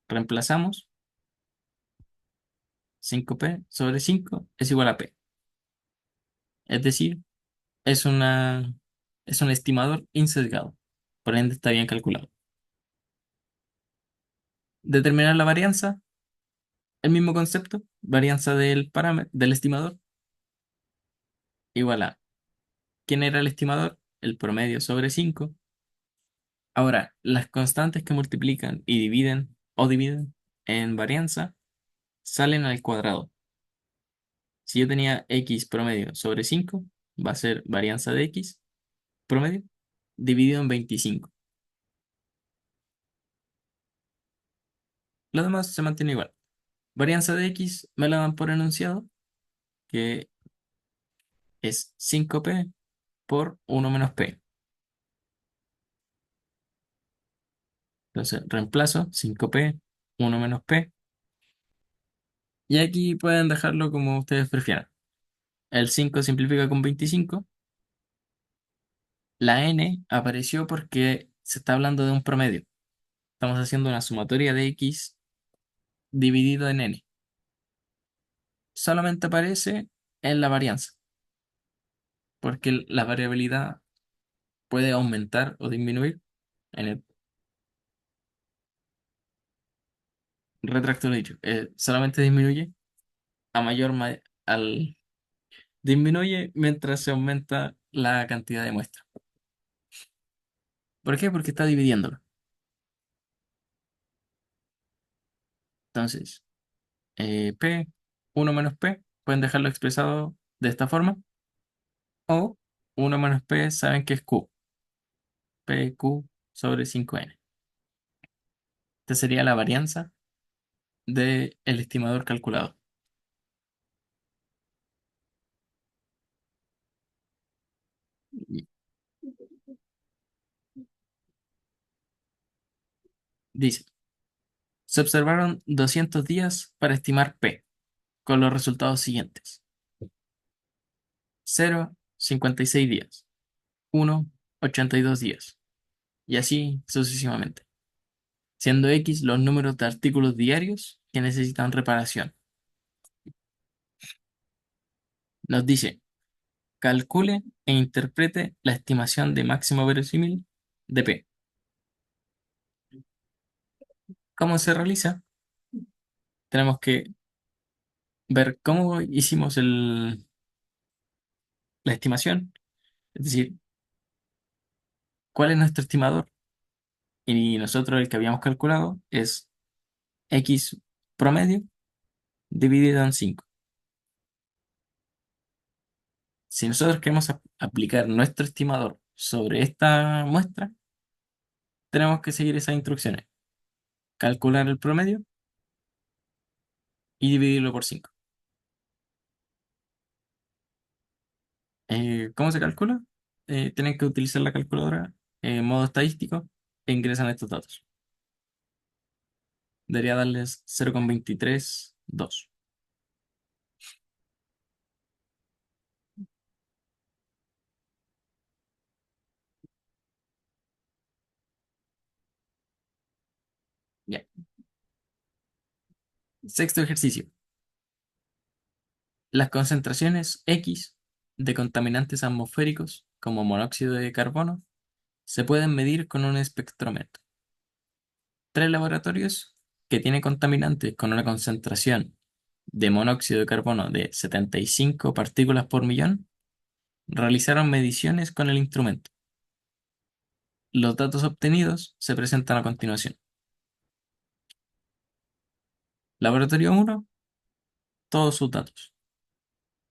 Reemplazamos. 5P sobre 5 es igual a P. Es decir, es una, es un estimador insesgado. Por ende, está bien calculado. Determinar la varianza, el mismo concepto, varianza del parámetro, del estimador, igual a ¿quién era el estimador? El promedio sobre 5. Ahora, las constantes que multiplican y dividen o dividen en varianza salen al cuadrado. Si yo tenía x promedio sobre 5, va a ser varianza de x promedio dividido en 25. Lo demás se mantiene igual. Varianza de x me la dan por enunciado, que es 5p por 1 menos p. Entonces reemplazo 5p, 1 menos p. Y aquí pueden dejarlo como ustedes prefieran. El 5 simplifica con 25. La n apareció porque se está hablando de un promedio. Estamos haciendo una sumatoria de x dividido en n. Solamente aparece en la varianza, porque la variabilidad puede aumentar o disminuir. En el retracto lo dicho, solamente disminuye a mayor al disminuye mientras se aumenta la cantidad de muestra. ¿Por qué? Porque está dividiéndolo. Entonces, P, 1 menos P, pueden dejarlo expresado de esta forma. O 1 menos P, saben que es Q. PQ sobre 5N. Esta sería la varianza del estimador calculado. Y dice, se observaron 200 días para estimar P, con los resultados siguientes. 0, 56 días. 1, 82 días. y así sucesivamente, siendo X los números de artículos diarios que necesitan reparación. Nos dice, calcule e interprete la estimación de máximo verosímil de P. ¿Cómo se realiza? Tenemos que ver cómo hicimos la estimación, es decir, cuál es nuestro estimador. Y nosotros el que habíamos calculado es X promedio dividido en 5. Si nosotros queremos aplicar nuestro estimador sobre esta muestra, tenemos que seguir esas instrucciones. Calcular el promedio y dividirlo por 5. ¿Cómo se calcula? Tienen que utilizar la calculadora en modo estadístico e ingresan estos datos. Debería darles 0,232. Ya. Sexto ejercicio. Las concentraciones X de contaminantes atmosféricos, como monóxido de carbono, se pueden medir con un espectrómetro. Tres laboratorios que tienen contaminantes con una concentración de monóxido de carbono de 75 partículas por millón realizaron mediciones con el instrumento. Los datos obtenidos se presentan a continuación. Laboratorio 1, todos sus datos,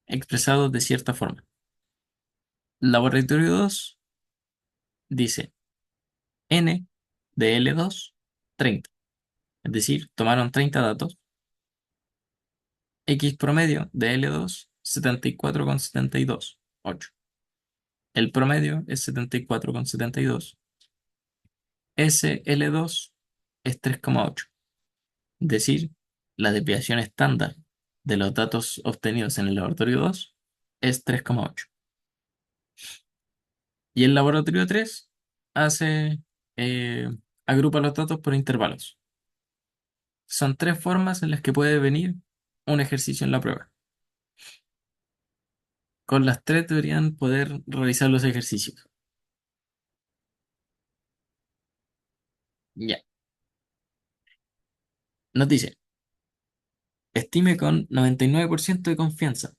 expresados de cierta forma. Laboratorio 2 dice N de L2, 30. Es decir, tomaron 30 datos. X promedio de L2, 74,72, 8. El promedio es 74,72. SL2 es 3,8. Es decir, la desviación estándar de los datos obtenidos en el laboratorio 2 es 3,8. Y el laboratorio 3 hace, eh, agrupa los datos por intervalos. Son tres formas en las que puede venir un ejercicio en la prueba. Con las tres deberían poder realizar los ejercicios. Ya. Nos dice, estime con 99% de confianza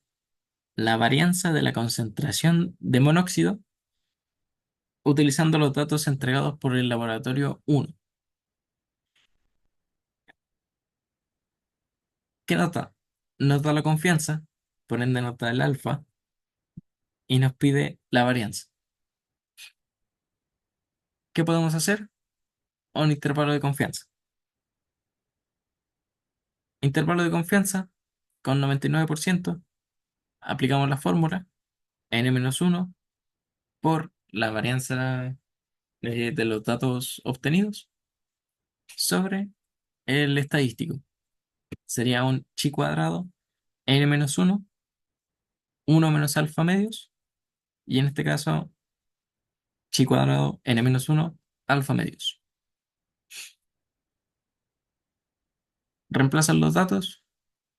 la varianza de la concentración de monóxido utilizando los datos entregados por el laboratorio 1. ¿Qué nota? Nos da la confianza, por ende nos da el alfa y nos pide la varianza. ¿Qué podemos hacer? Un intervalo de confianza. Intervalo de confianza con 99%, aplicamos la fórmula n-1 por la varianza de los datos obtenidos sobre el estadístico. Sería un chi cuadrado n-1, 1 menos alfa medios, y en este caso chi cuadrado n-1 alfa medios. Reemplazan los datos,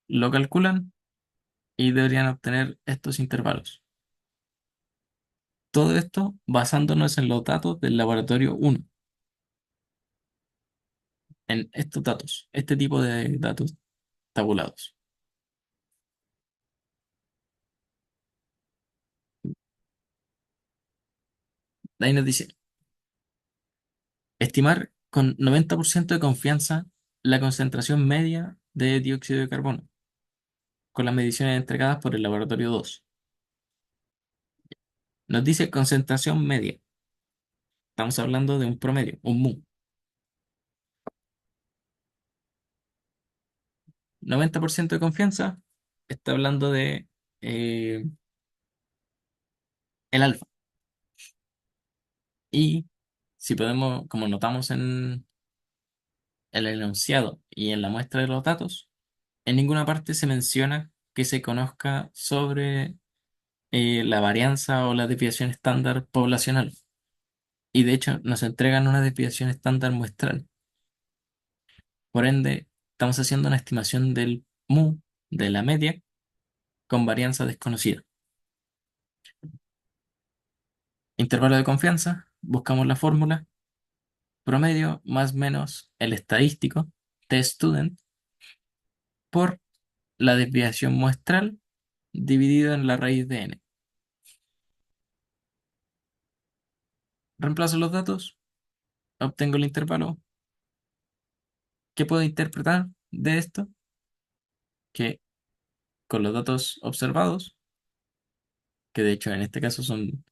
lo calculan y deberían obtener estos intervalos. Todo esto basándonos en los datos del laboratorio 1, en estos datos, este tipo de datos tabulados. De ahí nos dice, estimar con 90% de confianza la concentración media de dióxido de carbono con las mediciones entregadas por el laboratorio 2. Nos dice concentración media. Estamos hablando de un promedio, un mu. 90% de confianza está hablando de eh, el alfa. Y si podemos, como notamos en el enunciado y en la muestra de los datos, en ninguna parte se menciona que se conozca sobre la varianza o la desviación estándar poblacional. y de hecho nos entregan una desviación estándar muestral. Por ende, estamos haciendo una estimación del mu de la media con varianza desconocida. Intervalo de confianza, buscamos la fórmula, promedio más menos el estadístico, t-student, por la desviación muestral dividido en la raíz de n. Reemplazo los datos, obtengo el intervalo. ¿Qué puedo interpretar de esto? Que con los datos observados, que de hecho en este caso son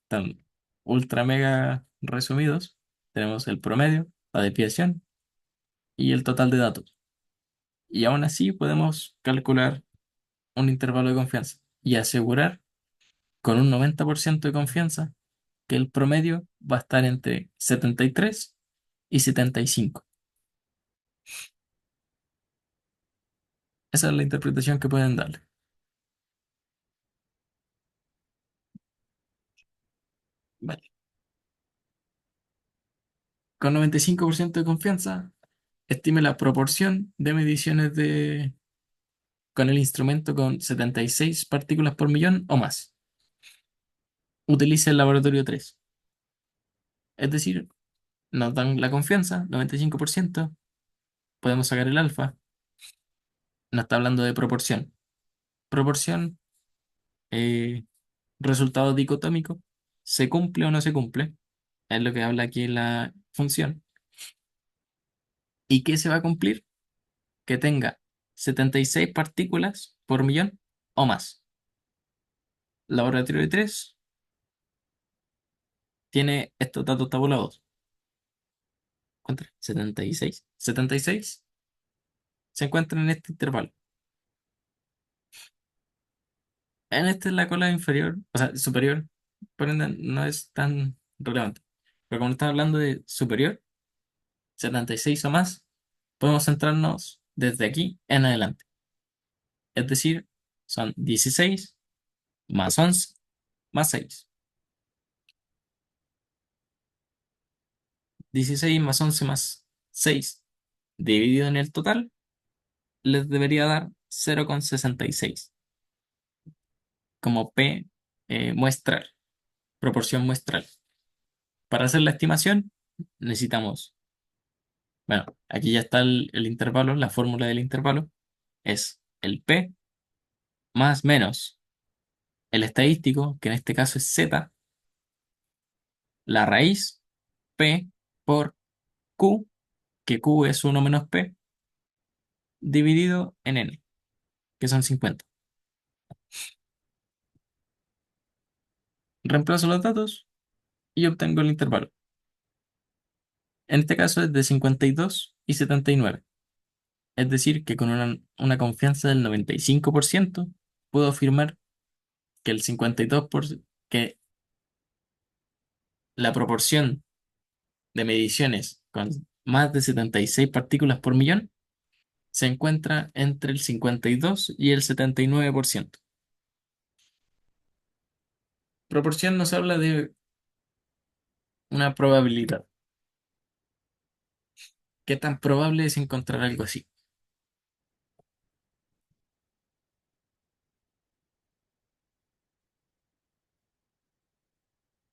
tan ultra mega resumidos, tenemos el promedio, la desviación y el total de datos. Y aún así podemos calcular un intervalo de confianza y asegurar con un 90% de confianza que el promedio va a estar entre 73 y 75. Esa es la interpretación que pueden darle. Vale. Con 95% de confianza, estime la proporción de mediciones con el instrumento con 76 partículas por millón o más. Utilice el laboratorio 3. Es decir, nos dan la confianza, 95%, podemos sacar el alfa, nos está hablando de proporción. Proporción, eh, resultado dicotómico, ¿se cumple o no se cumple? Es lo que habla aquí la función. ¿Y qué se va a cumplir? Que tenga 76 partículas por millón o más. Laboratorio 3 tiene estos datos tabulados. ¿Cuánto? 76. 76 se encuentran en este intervalo. En esta es la cola inferior, o sea, superior, por ende no es tan relevante. Pero como estamos hablando de superior, 76 o más, podemos centrarnos desde aquí en adelante. Es decir, son 16 más 11 más 6. 16 más 11 más 6 dividido en el total les debería dar 0,66 como P muestral, proporción muestral. Para hacer la estimación necesitamos, bueno, aquí ya está el intervalo, la fórmula del intervalo es el P más menos el estadístico, que en este caso es Z, la raíz P por Q, que Q es 1 menos P, dividido en N, que son 50. Reemplazo los datos y obtengo el intervalo. En este caso es de 52 y 79. Es decir, que con una confianza del 95% puedo afirmar que el 52%, que la proporción de mediciones con más de 76 partículas por millón se encuentra entre el 52 y el 79%. Proporción nos habla de una probabilidad. ¿Qué tan probable es encontrar algo así?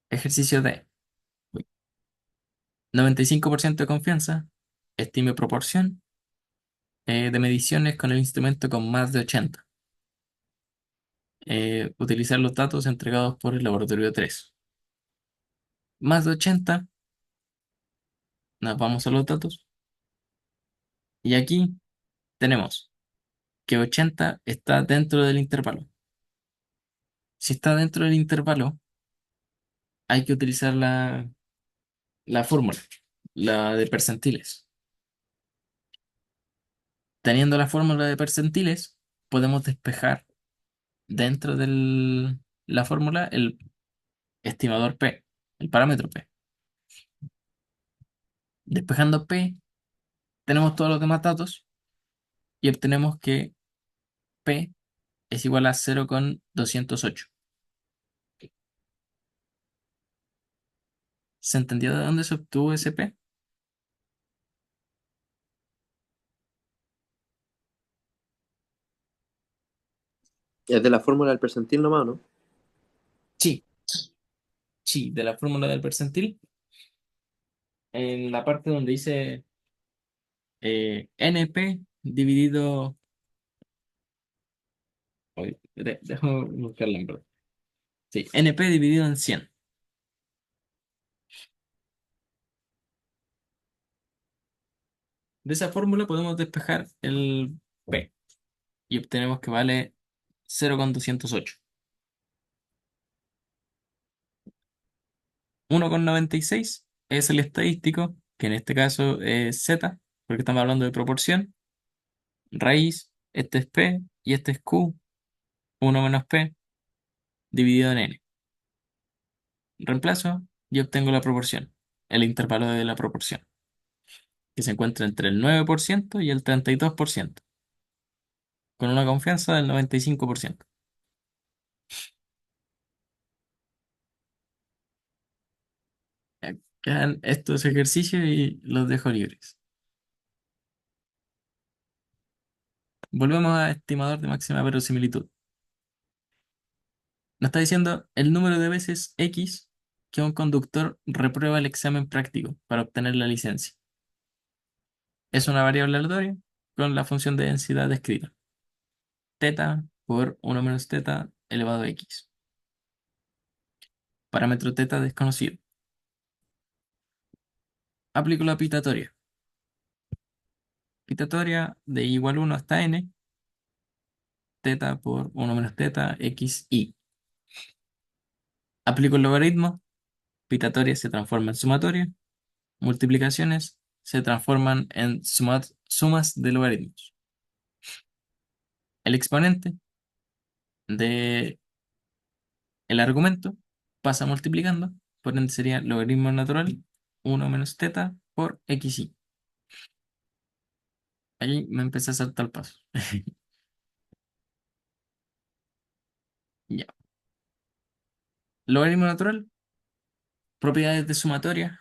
Ejercicio de 95% de confianza, estime proporción de mediciones con el instrumento con más de 80. Utilizar los datos entregados por el laboratorio 3. Más de 80, nos vamos a los datos y aquí tenemos que 80 está dentro del intervalo. Si está dentro del intervalo, hay que utilizar la fórmula, la de percentiles. Teniendo la fórmula de percentiles, podemos despejar dentro de la fórmula el estimador P, el parámetro P. Despejando P, tenemos todos los demás datos y obtenemos que P es igual a 0,208. ¿Se entendió de dónde se obtuvo ese P? Es de la fórmula del percentil nomás, ¿no? Sí, sí, de la fórmula del percentil, en la parte donde dice NP dividido. Déjame buscarla en verdad. Sí, NP dividido en 100. De esa fórmula podemos despejar el P y obtenemos que vale 0,208. 1,96 es el estadístico, que en este caso es Z, porque estamos hablando de proporción. Raíz, este es P y este es Q, 1 menos P dividido en N. Reemplazo y obtengo la proporción, el intervalo de la proporción, que se encuentra entre el 9% y el 32%, con una confianza del 95%. Quedan estos ejercicios y los dejo libres. Volvemos a estimador de máxima verosimilitud. Nos está diciendo el número de veces X que un conductor reprueba el examen práctico para obtener la licencia. Es una variable aleatoria con la función de densidad descrita. Teta por 1 menos teta elevado a X. Parámetro teta desconocido. Aplico la pitatoria. Pitatoria de igual 1 hasta n. Teta por 1 menos teta x y. Aplico el logaritmo. Pitatoria se transforma en sumatoria. Multiplicaciones se transforman en sumas de logaritmos. El exponente del argumento pasa multiplicando, por ende sería logaritmo natural 1 menos teta por xy. Ahí me empecé a saltar el paso. Ya. Logaritmo natural, propiedades de sumatoria,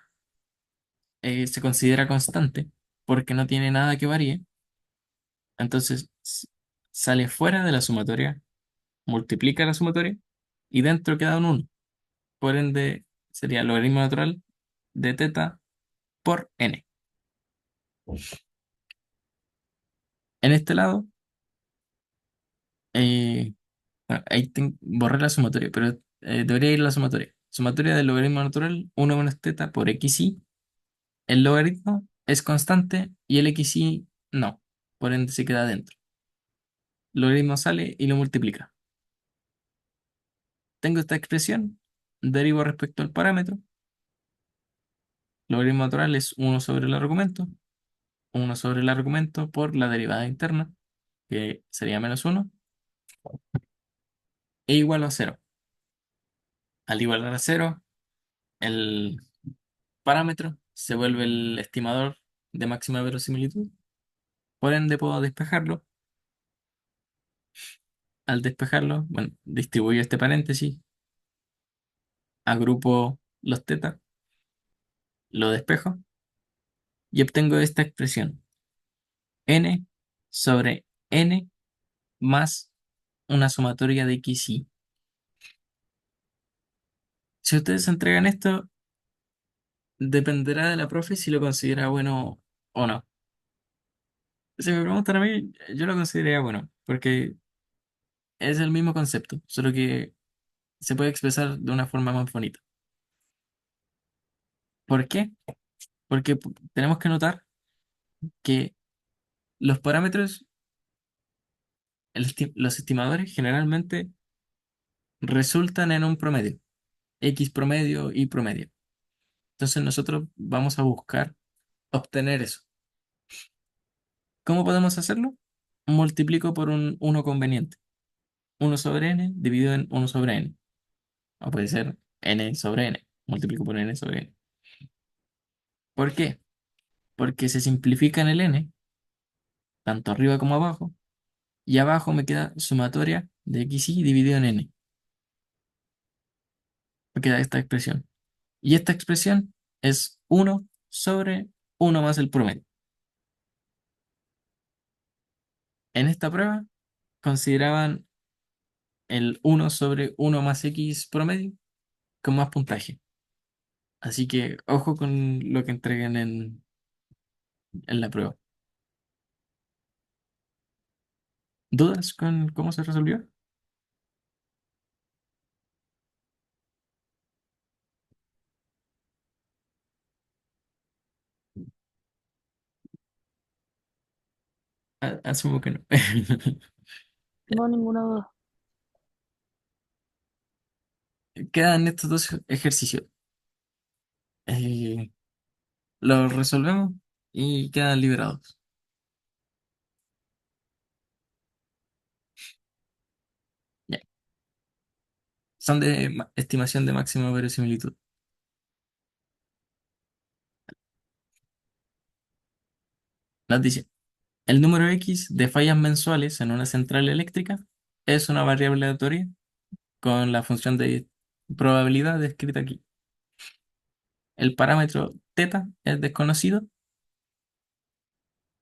se considera constante porque no tiene nada que varíe. Entonces sale fuera de la sumatoria, multiplica la sumatoria y dentro queda un 1. Por ende, sería logaritmo natural de teta por n. En este lado, eh, bueno, ahí borré la sumatoria, pero debería ir la sumatoria. Sumatoria del logaritmo natural, 1 menos teta por xy. El logaritmo es constante y el xy no. Por ende, se queda dentro. Logaritmo sale y lo multiplica. Tengo esta expresión, derivo respecto al parámetro. Logaritmo natural es 1 sobre el argumento. 1 sobre el argumento por la derivada interna, que sería menos 1, e igual a 0. Al igualar a 0, el parámetro se vuelve el estimador de máxima verosimilitud. Por ende, puedo despejarlo. Al despejarlo, bueno, distribuyo este paréntesis, agrupo los tetas, lo despejo y obtengo esta expresión. N sobre n más una sumatoria de x y. Si ustedes entregan esto, dependerá de la profe si lo considera bueno o no. Si me preguntan a mí, yo lo consideraría bueno, porque es el mismo concepto, solo que se puede expresar de una forma más bonita. ¿Por qué? Porque tenemos que notar que los parámetros, los estimadores generalmente resultan en un promedio, X promedio, Y promedio. Entonces nosotros vamos a buscar obtener eso. ¿Cómo podemos hacerlo? Multiplico por un 1 conveniente. 1 sobre n dividido en 1 sobre n. O puede ser n sobre n. Multiplico por n sobre n. ¿Por qué? Porque se simplifica en el n, tanto arriba como abajo, y abajo me queda sumatoria de xy dividido en n. Me queda esta expresión. Y esta expresión es uno sobre uno más el promedio. En esta prueba consideraban el uno sobre uno más X promedio con más puntaje. Así que ojo con lo que entreguen en la prueba. ¿Dudas con cómo se resolvió? Asumo que no. No, ninguna duda. Quedan estos dos ejercicios. Eh, los resolvemos y quedan liberados. Ya. Son de estimación de máxima verosimilitud. Nos dice, el número X de fallas mensuales en una central eléctrica es una variable aleatoria con la función de probabilidad descrita aquí. El parámetro θ es desconocido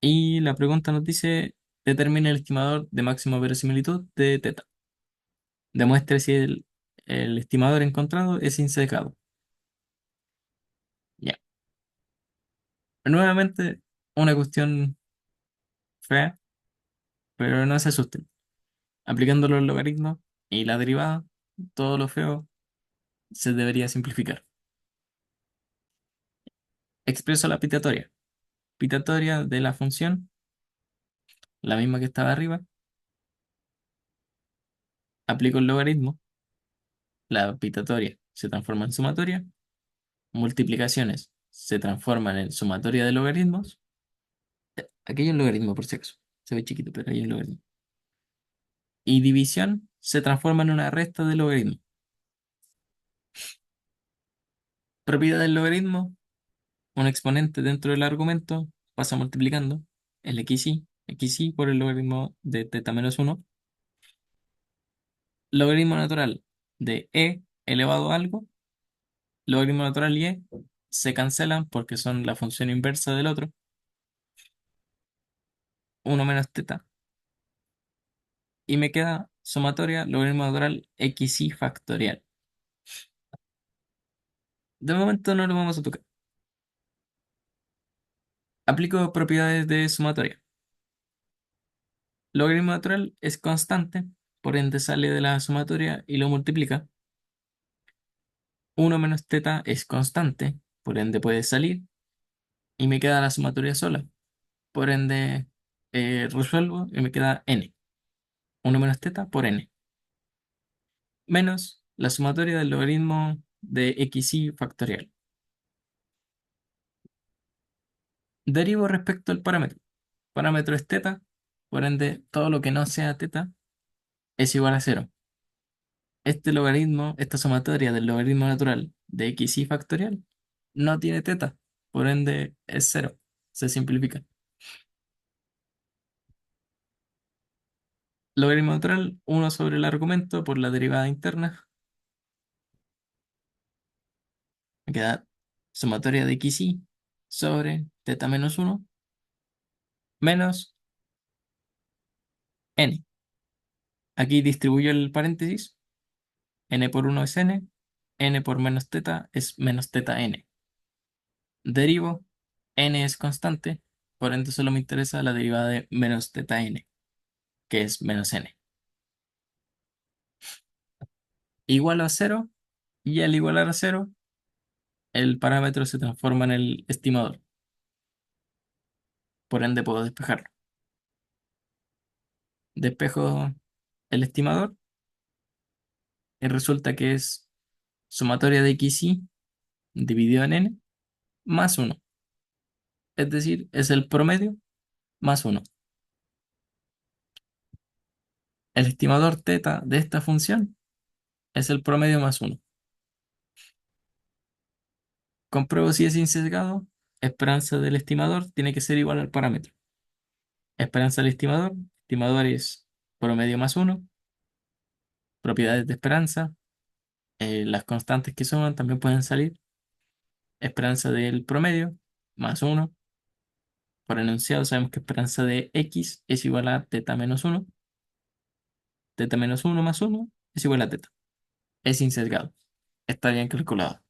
y la pregunta nos dice, determine el estimador de máxima verosimilitud de θ. Demuestre si el estimador encontrado es insecado. Ya. Nuevamente, una cuestión fea, pero no se asusten. Aplicando los logaritmos y la derivada, todo lo feo se debería simplificar. Expreso la pitatoria. Pitatoria de la función, la misma que estaba arriba. Aplico el logaritmo. La pitatoria se transforma en sumatoria. Multiplicaciones se transforman en sumatoria de logaritmos. Aquí hay un logaritmo, por si acaso. Se ve chiquito, pero hay un logaritmo. Y división se transforma en una resta de logaritmo. Propiedad del logaritmo, un exponente dentro del argumento pasa multiplicando el xy por el logaritmo de θ menos 1. Logaritmo natural de e elevado a algo, logaritmo natural y e se cancelan porque son la función inversa del otro, uno menos θ. Y me queda sumatoria logaritmo natural xy factorial. De momento no lo vamos a tocar. Aplico propiedades de sumatoria. Logaritmo natural es constante, por ende sale de la sumatoria y lo multiplica. Uno menos θ es constante, por ende puede salir. Y me queda la sumatoria sola. Por ende resuelvo y me queda n. Uno menos θ por n. Menos la sumatoria del logaritmo de xy factorial. Derivo respecto al parámetro. Parámetro es θ, por ende todo lo que no sea θ es igual a cero. Este logaritmo, esta sumatoria del logaritmo natural de xy factorial no tiene θ, por ende es cero. Se simplifica. Logaritmo natural, uno sobre el argumento por la derivada interna. Me queda sumatoria de xy sobre θ menos 1 menos n. Aquí distribuyo el paréntesis. N por 1 es n por menos θ es menos θn. Derivo, n es constante, por ende solo me interesa la derivada de menos θn, que es menos n. Igual a cero, y al igualar a cero, el parámetro se transforma en el estimador. Por ende puedo despejarlo. Despejo el estimador y resulta que es sumatoria de xy dividido en n más 1. Es decir, es el promedio más 1. El estimador θ de esta función es el promedio más 1. Compruebo si es insesgado. Esperanza del estimador tiene que ser igual al parámetro. Esperanza del estimador. Estimador es promedio más 1. Propiedades de esperanza. Las constantes que suman también pueden salir. esperanza del promedio más uno. Por enunciado sabemos que esperanza de x es igual a teta menos uno. Teta menos uno más uno es igual a teta. Es insesgado. Está bien calculado.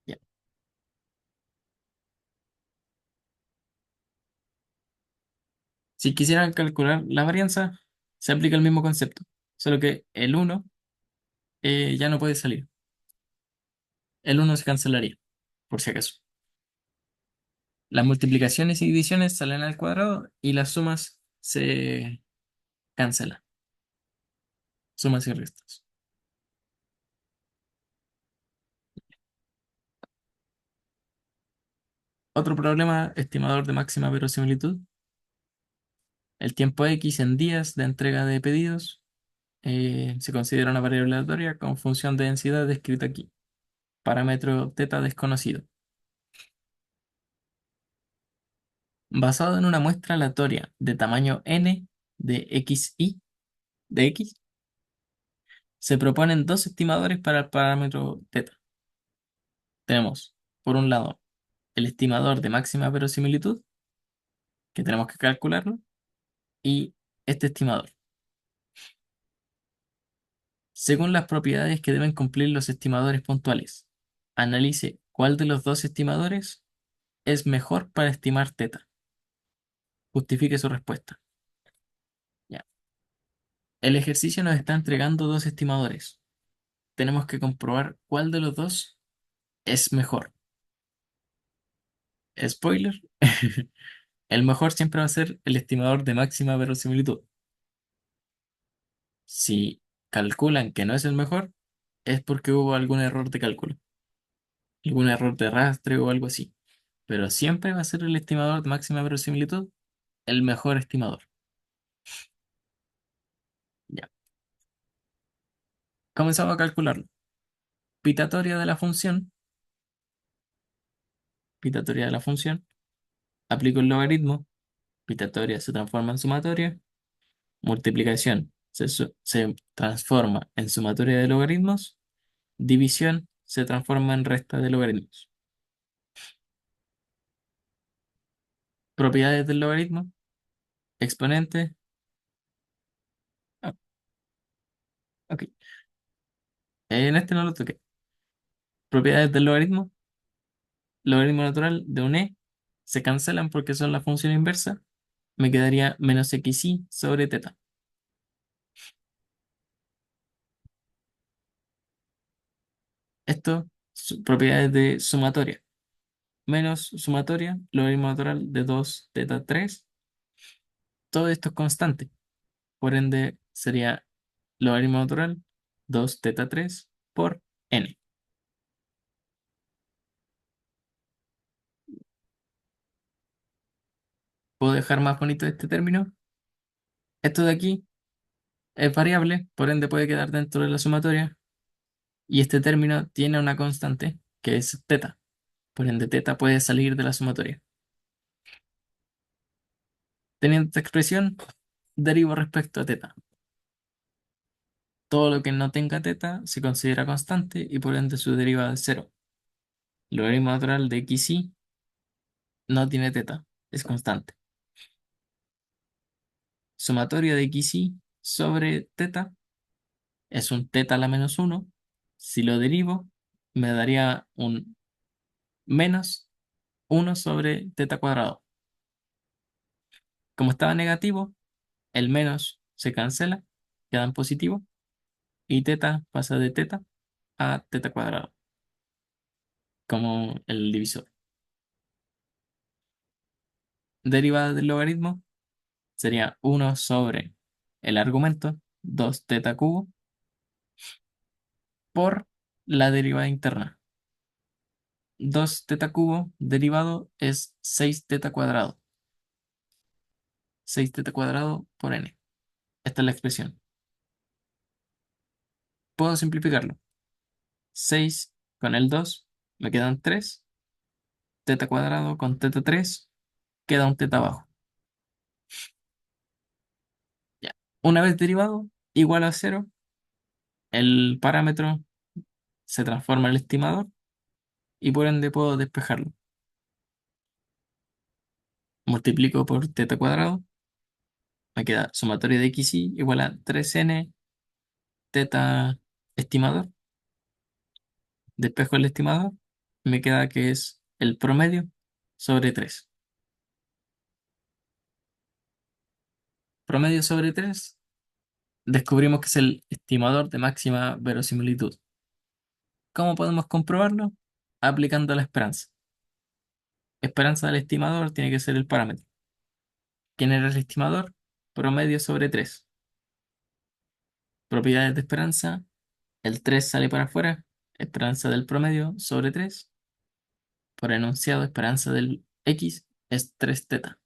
Ya. Si quisieran calcular la varianza, se aplica el mismo concepto, solo que el uno ya no puede salir. El uno se cancelaría, por si acaso. Las multiplicaciones y divisiones salen al cuadrado y las sumas se cancelan. Sumas y restas. Otro problema, estimador de máxima verosimilitud. El tiempo X en días de entrega de pedidos se considera una variable aleatoria con función de densidad descrita aquí. Parámetro teta desconocido. Basado en una muestra aleatoria de tamaño n de de x, se proponen dos estimadores para el parámetro teta. Tenemos, por un lado, el estimador de máxima verosimilitud, que tenemos que calcularlo, y este estimador. Según las propiedades que deben cumplir los estimadores puntuales, analice cuál de los dos estimadores es mejor para estimar teta. Justifique su respuesta. Ya. El ejercicio nos está entregando dos estimadores. Tenemos que comprobar cuál de los dos es mejor. Spoiler, el mejor siempre va a ser el estimador de máxima verosimilitud. Si calculan que no es el mejor, es porque hubo algún error de cálculo, algún error de rastre o algo así. Pero siempre va a ser el estimador de máxima verosimilitud el mejor estimador. Ya. Comenzamos a calcularlo. Pitatoria de la función. Pitatoria de la función. Aplico el logaritmo. Pitatoria se transforma en sumatoria. Multiplicación se transforma en sumatoria de logaritmos. División se transforma en resta de logaritmos. Propiedades del logaritmo. Exponente. Ah, ok. En este no lo toqué. Propiedades del logaritmo. Logaritmo natural de un se cancelan porque son la función inversa. Me quedaría menos xy sobre teta. Esto, propiedades de sumatoria. Menos sumatoria, logaritmo natural de 2 teta 3. Todo esto es constante. Por ende, sería logaritmo natural 2 teta 3 por n. ¿Puedo dejar más bonito este término? Esto de aquí es variable, por ende puede quedar dentro de la sumatoria. Y este término tiene una constante, que es teta. Por ende, teta puede salir de la sumatoria. Teniendo esta expresión, derivo respecto a teta. Todo lo que no tenga teta se considera constante y por ende su derivada es cero. Logaritmo natural de xy no tiene teta, es constante. Sumatoria de xy sobre teta es un teta a la menos uno. Si lo derivo, me daría un menos uno sobre teta cuadrado. Como estaba negativo, el menos se cancela, queda en positivo, y teta pasa de teta a teta cuadrado, como el divisor. Derivada del logaritmo sería uno sobre el argumento, 2 teta cubo, por la derivada interna. 2 teta cubo derivado es 6 teta cuadrado. 6 teta cuadrado por n. Esta es la expresión. Puedo simplificarlo. 6 con el 2 me quedan 3. Teta cuadrado con teta 3 queda un teta abajo. Ya. Una vez derivado, igual a cero, el parámetro se transforma el estimador y por ende puedo despejarlo. Multiplico por teta cuadrado, me queda sumatorio de xy igual a 3n teta estimador. Despejo el estimador, me queda que es el promedio sobre 3. Promedio sobre 3, descubrimos que es el estimador de máxima verosimilitud. ¿Cómo podemos comprobarlo? Aplicando la esperanza. Esperanza del estimador tiene que ser el parámetro. ¿Quién era el estimador? Promedio sobre 3. Propiedades de esperanza. El 3 sale para afuera. Esperanza del promedio sobre 3. Por enunciado, esperanza del x es 3 teta.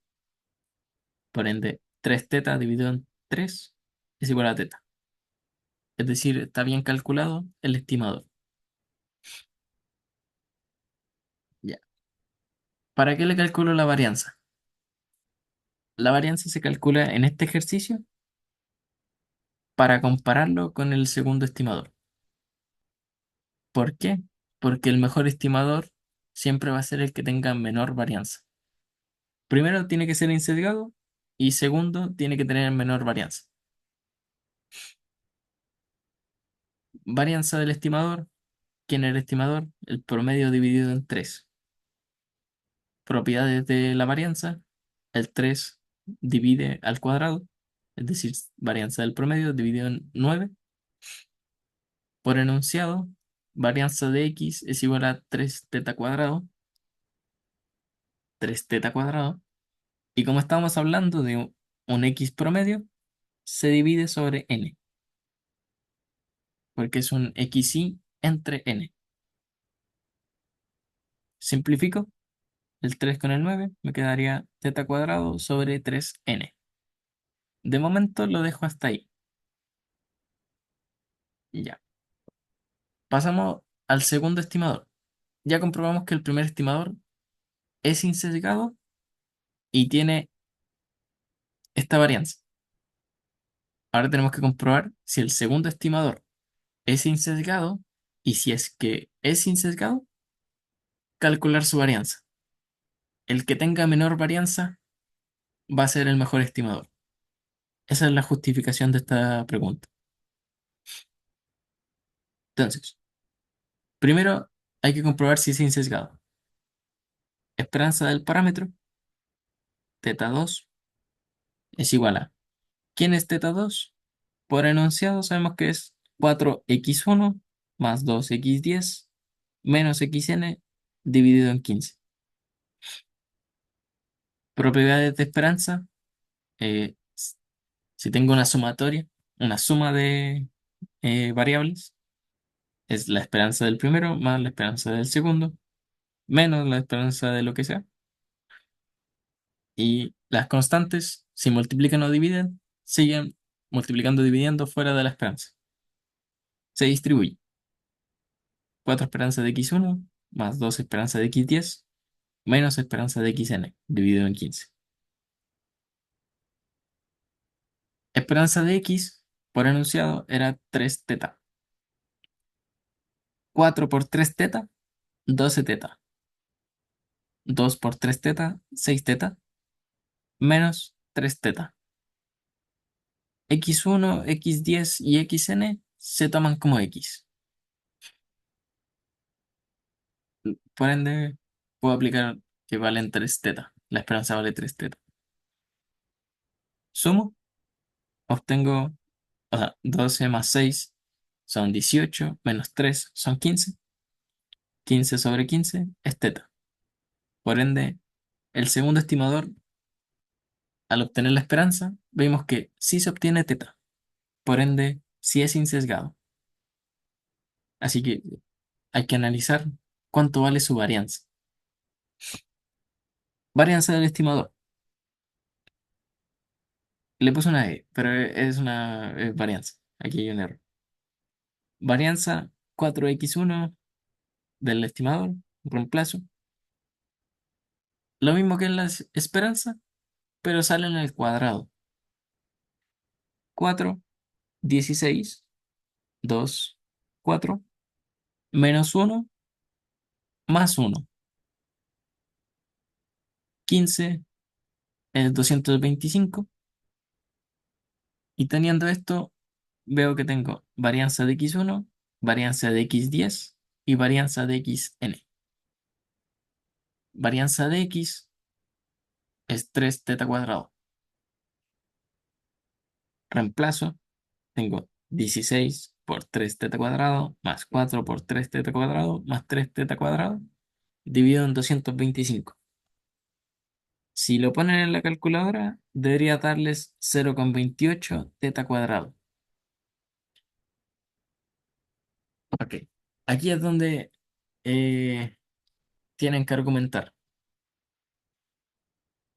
Por ende, 3 teta dividido en 3 es igual a teta. Es decir, está bien calculado el estimador. Ya. ¿Para qué le calculo la varianza? La varianza se calcula en este ejercicio para compararlo con el segundo estimador. ¿Por qué? Porque el mejor estimador siempre va a ser el que tenga menor varianza. Primero tiene que ser insesgado y segundo tiene que tener menor varianza. Varianza del estimador. ¿Quién es el estimador? El promedio dividido en 3. Propiedades de la varianza. El 3 divide al cuadrado, es decir, varianza del promedio dividido en 9. Por enunciado, varianza de x es igual a 3 teta cuadrado. 3 teta cuadrado. Y como estamos hablando de un x promedio, se divide sobre n, porque es un xy entre n. Simplifico el 3 con el 9, me quedaría teta cuadrado sobre 3n. De momento lo dejo hasta ahí. Ya. Pasamos al segundo estimador. Ya comprobamos que el primer estimador es insesgado y tiene esta varianza. Ahora tenemos que comprobar si el segundo estimador es insesgado y si es que es insesgado, calcular su varianza. El que tenga menor varianza va a ser el mejor estimador. Esa es la justificación de esta pregunta. Entonces, primero hay que comprobar si es insesgado. Esperanza del parámetro, teta 2 es igual a. ¿Quién es teta 2? Por enunciado sabemos que es 4x1 más 2x10 menos xn dividido en 15. Propiedades de esperanza. Si tengo una sumatoria, una suma de variables, es la esperanza del primero más la esperanza del segundo, menos la esperanza de lo que sea. Y las constantes, si multiplican o dividen, siguen multiplicando o dividiendo fuera de la esperanza. Se distribuye. 4 esperanza de x1 más 2 esperanza de x10 menos esperanza de xn dividido en 15. Esperanza de x, por enunciado, era 3 teta. 4 por 3 teta, 12 teta. 2 por 3 teta, 6 teta, menos 3 teta. X1, X10 y XN se toman como X. Por ende, puedo aplicar que valen 3 teta. La esperanza vale 3 teta. Sumo, obtengo, o sea, 12 más 6 son 18, menos 3 son 15. 15 sobre 15 es teta. Por ende, el segundo estimador, al obtener la esperanza, vemos que sí se obtiene teta. Por ende, sí es insesgado. Así que hay que analizar cuánto vale su varianza. Varianza del estimador. Le puse una E, pero es una varianza. Aquí hay un error. Varianza 4x1 del estimador, reemplazo. Lo mismo que en la esperanza, pero sale en el cuadrado. 4, 16, 2, 4. menos uno más uno. 15 es 225. Y teniendo esto, veo que tengo varianza de x1, varianza de x10 y varianza de xn. Varianza de x es 3 teta cuadrado. Reemplazo, tengo 16 por 3 teta cuadrado más 4 por 3 teta cuadrado más 3 teta cuadrado dividido en 225. Si lo ponen en la calculadora, debería darles 0,28 teta cuadrado. Ok, aquí es donde eh, tienen que argumentar.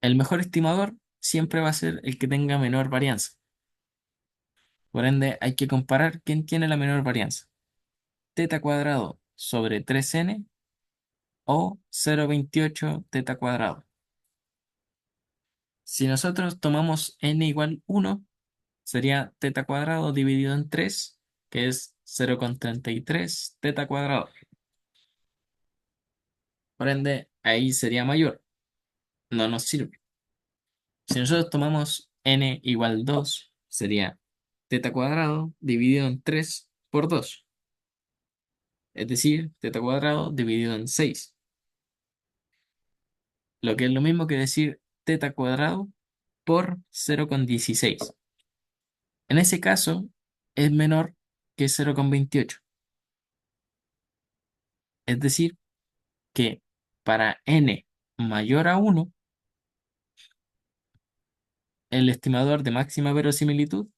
El mejor estimador siempre va a ser el que tenga menor varianza. Por ende, hay que comparar quién tiene la menor varianza. Teta cuadrado sobre 3n o 0,28 teta cuadrado. Si nosotros tomamos n igual 1, sería teta cuadrado dividido en 3, que es 0,33 teta cuadrado. Por ende, ahí sería mayor. No nos sirve. Si nosotros tomamos n igual 2, sería teta cuadrado dividido en 3 por 2. Es decir, teta cuadrado dividido en 6. Lo que es lo mismo que decir teta cuadrado por 0,16. En ese caso, es menor que 0,28. Es decir, que para n mayor a 1, el estimador de máxima verosimilitud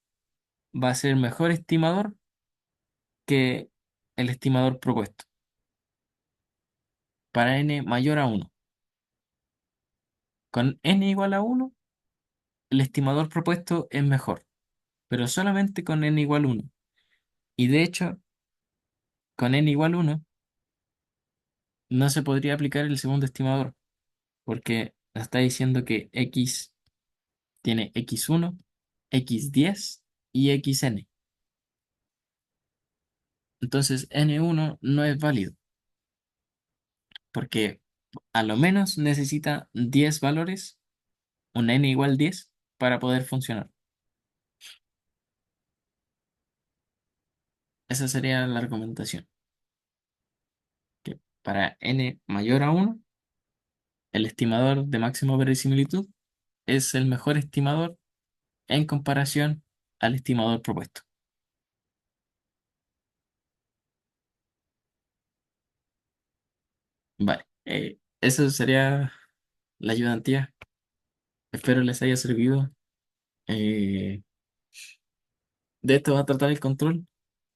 va a ser mejor estimador que el estimador propuesto. Para n mayor a 1. Con n igual a 1, el estimador propuesto es mejor, pero solamente con n igual a 1. Y de hecho, con n igual a 1 no se podría aplicar el segundo estimador, porque está diciendo que x tiene x1, x10 y xn. Entonces n1 no es válido, porque a lo menos necesita 10 valores, un n igual 10, para poder funcionar. Esa sería la argumentación, que para n mayor a 1, el estimador de máxima verosimilitud es el mejor estimador en comparación al estimador propuesto. Vale, eso sería la ayudantía. Espero les haya servido. Eh, de esto va a tratar el control,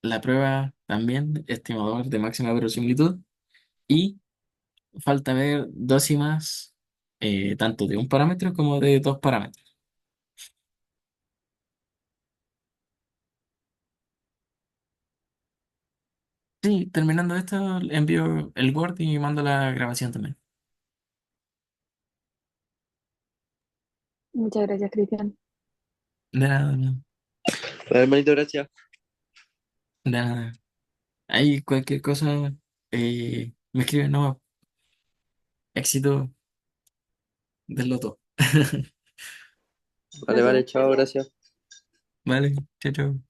la prueba también, estimador de máxima verosimilitud, y falta ver dócimas, tanto de un parámetro como de dos parámetros. Sí, terminando esto, envío el Word y mando la grabación también. Muchas gracias, Cristian. De nada, no, Vale, hermanito, gracias. de nada. Ahí cualquier cosa, me escriben, no, éxito del loto. Vale, vale, Gracias. chao, gracias. Vale, chao, chao.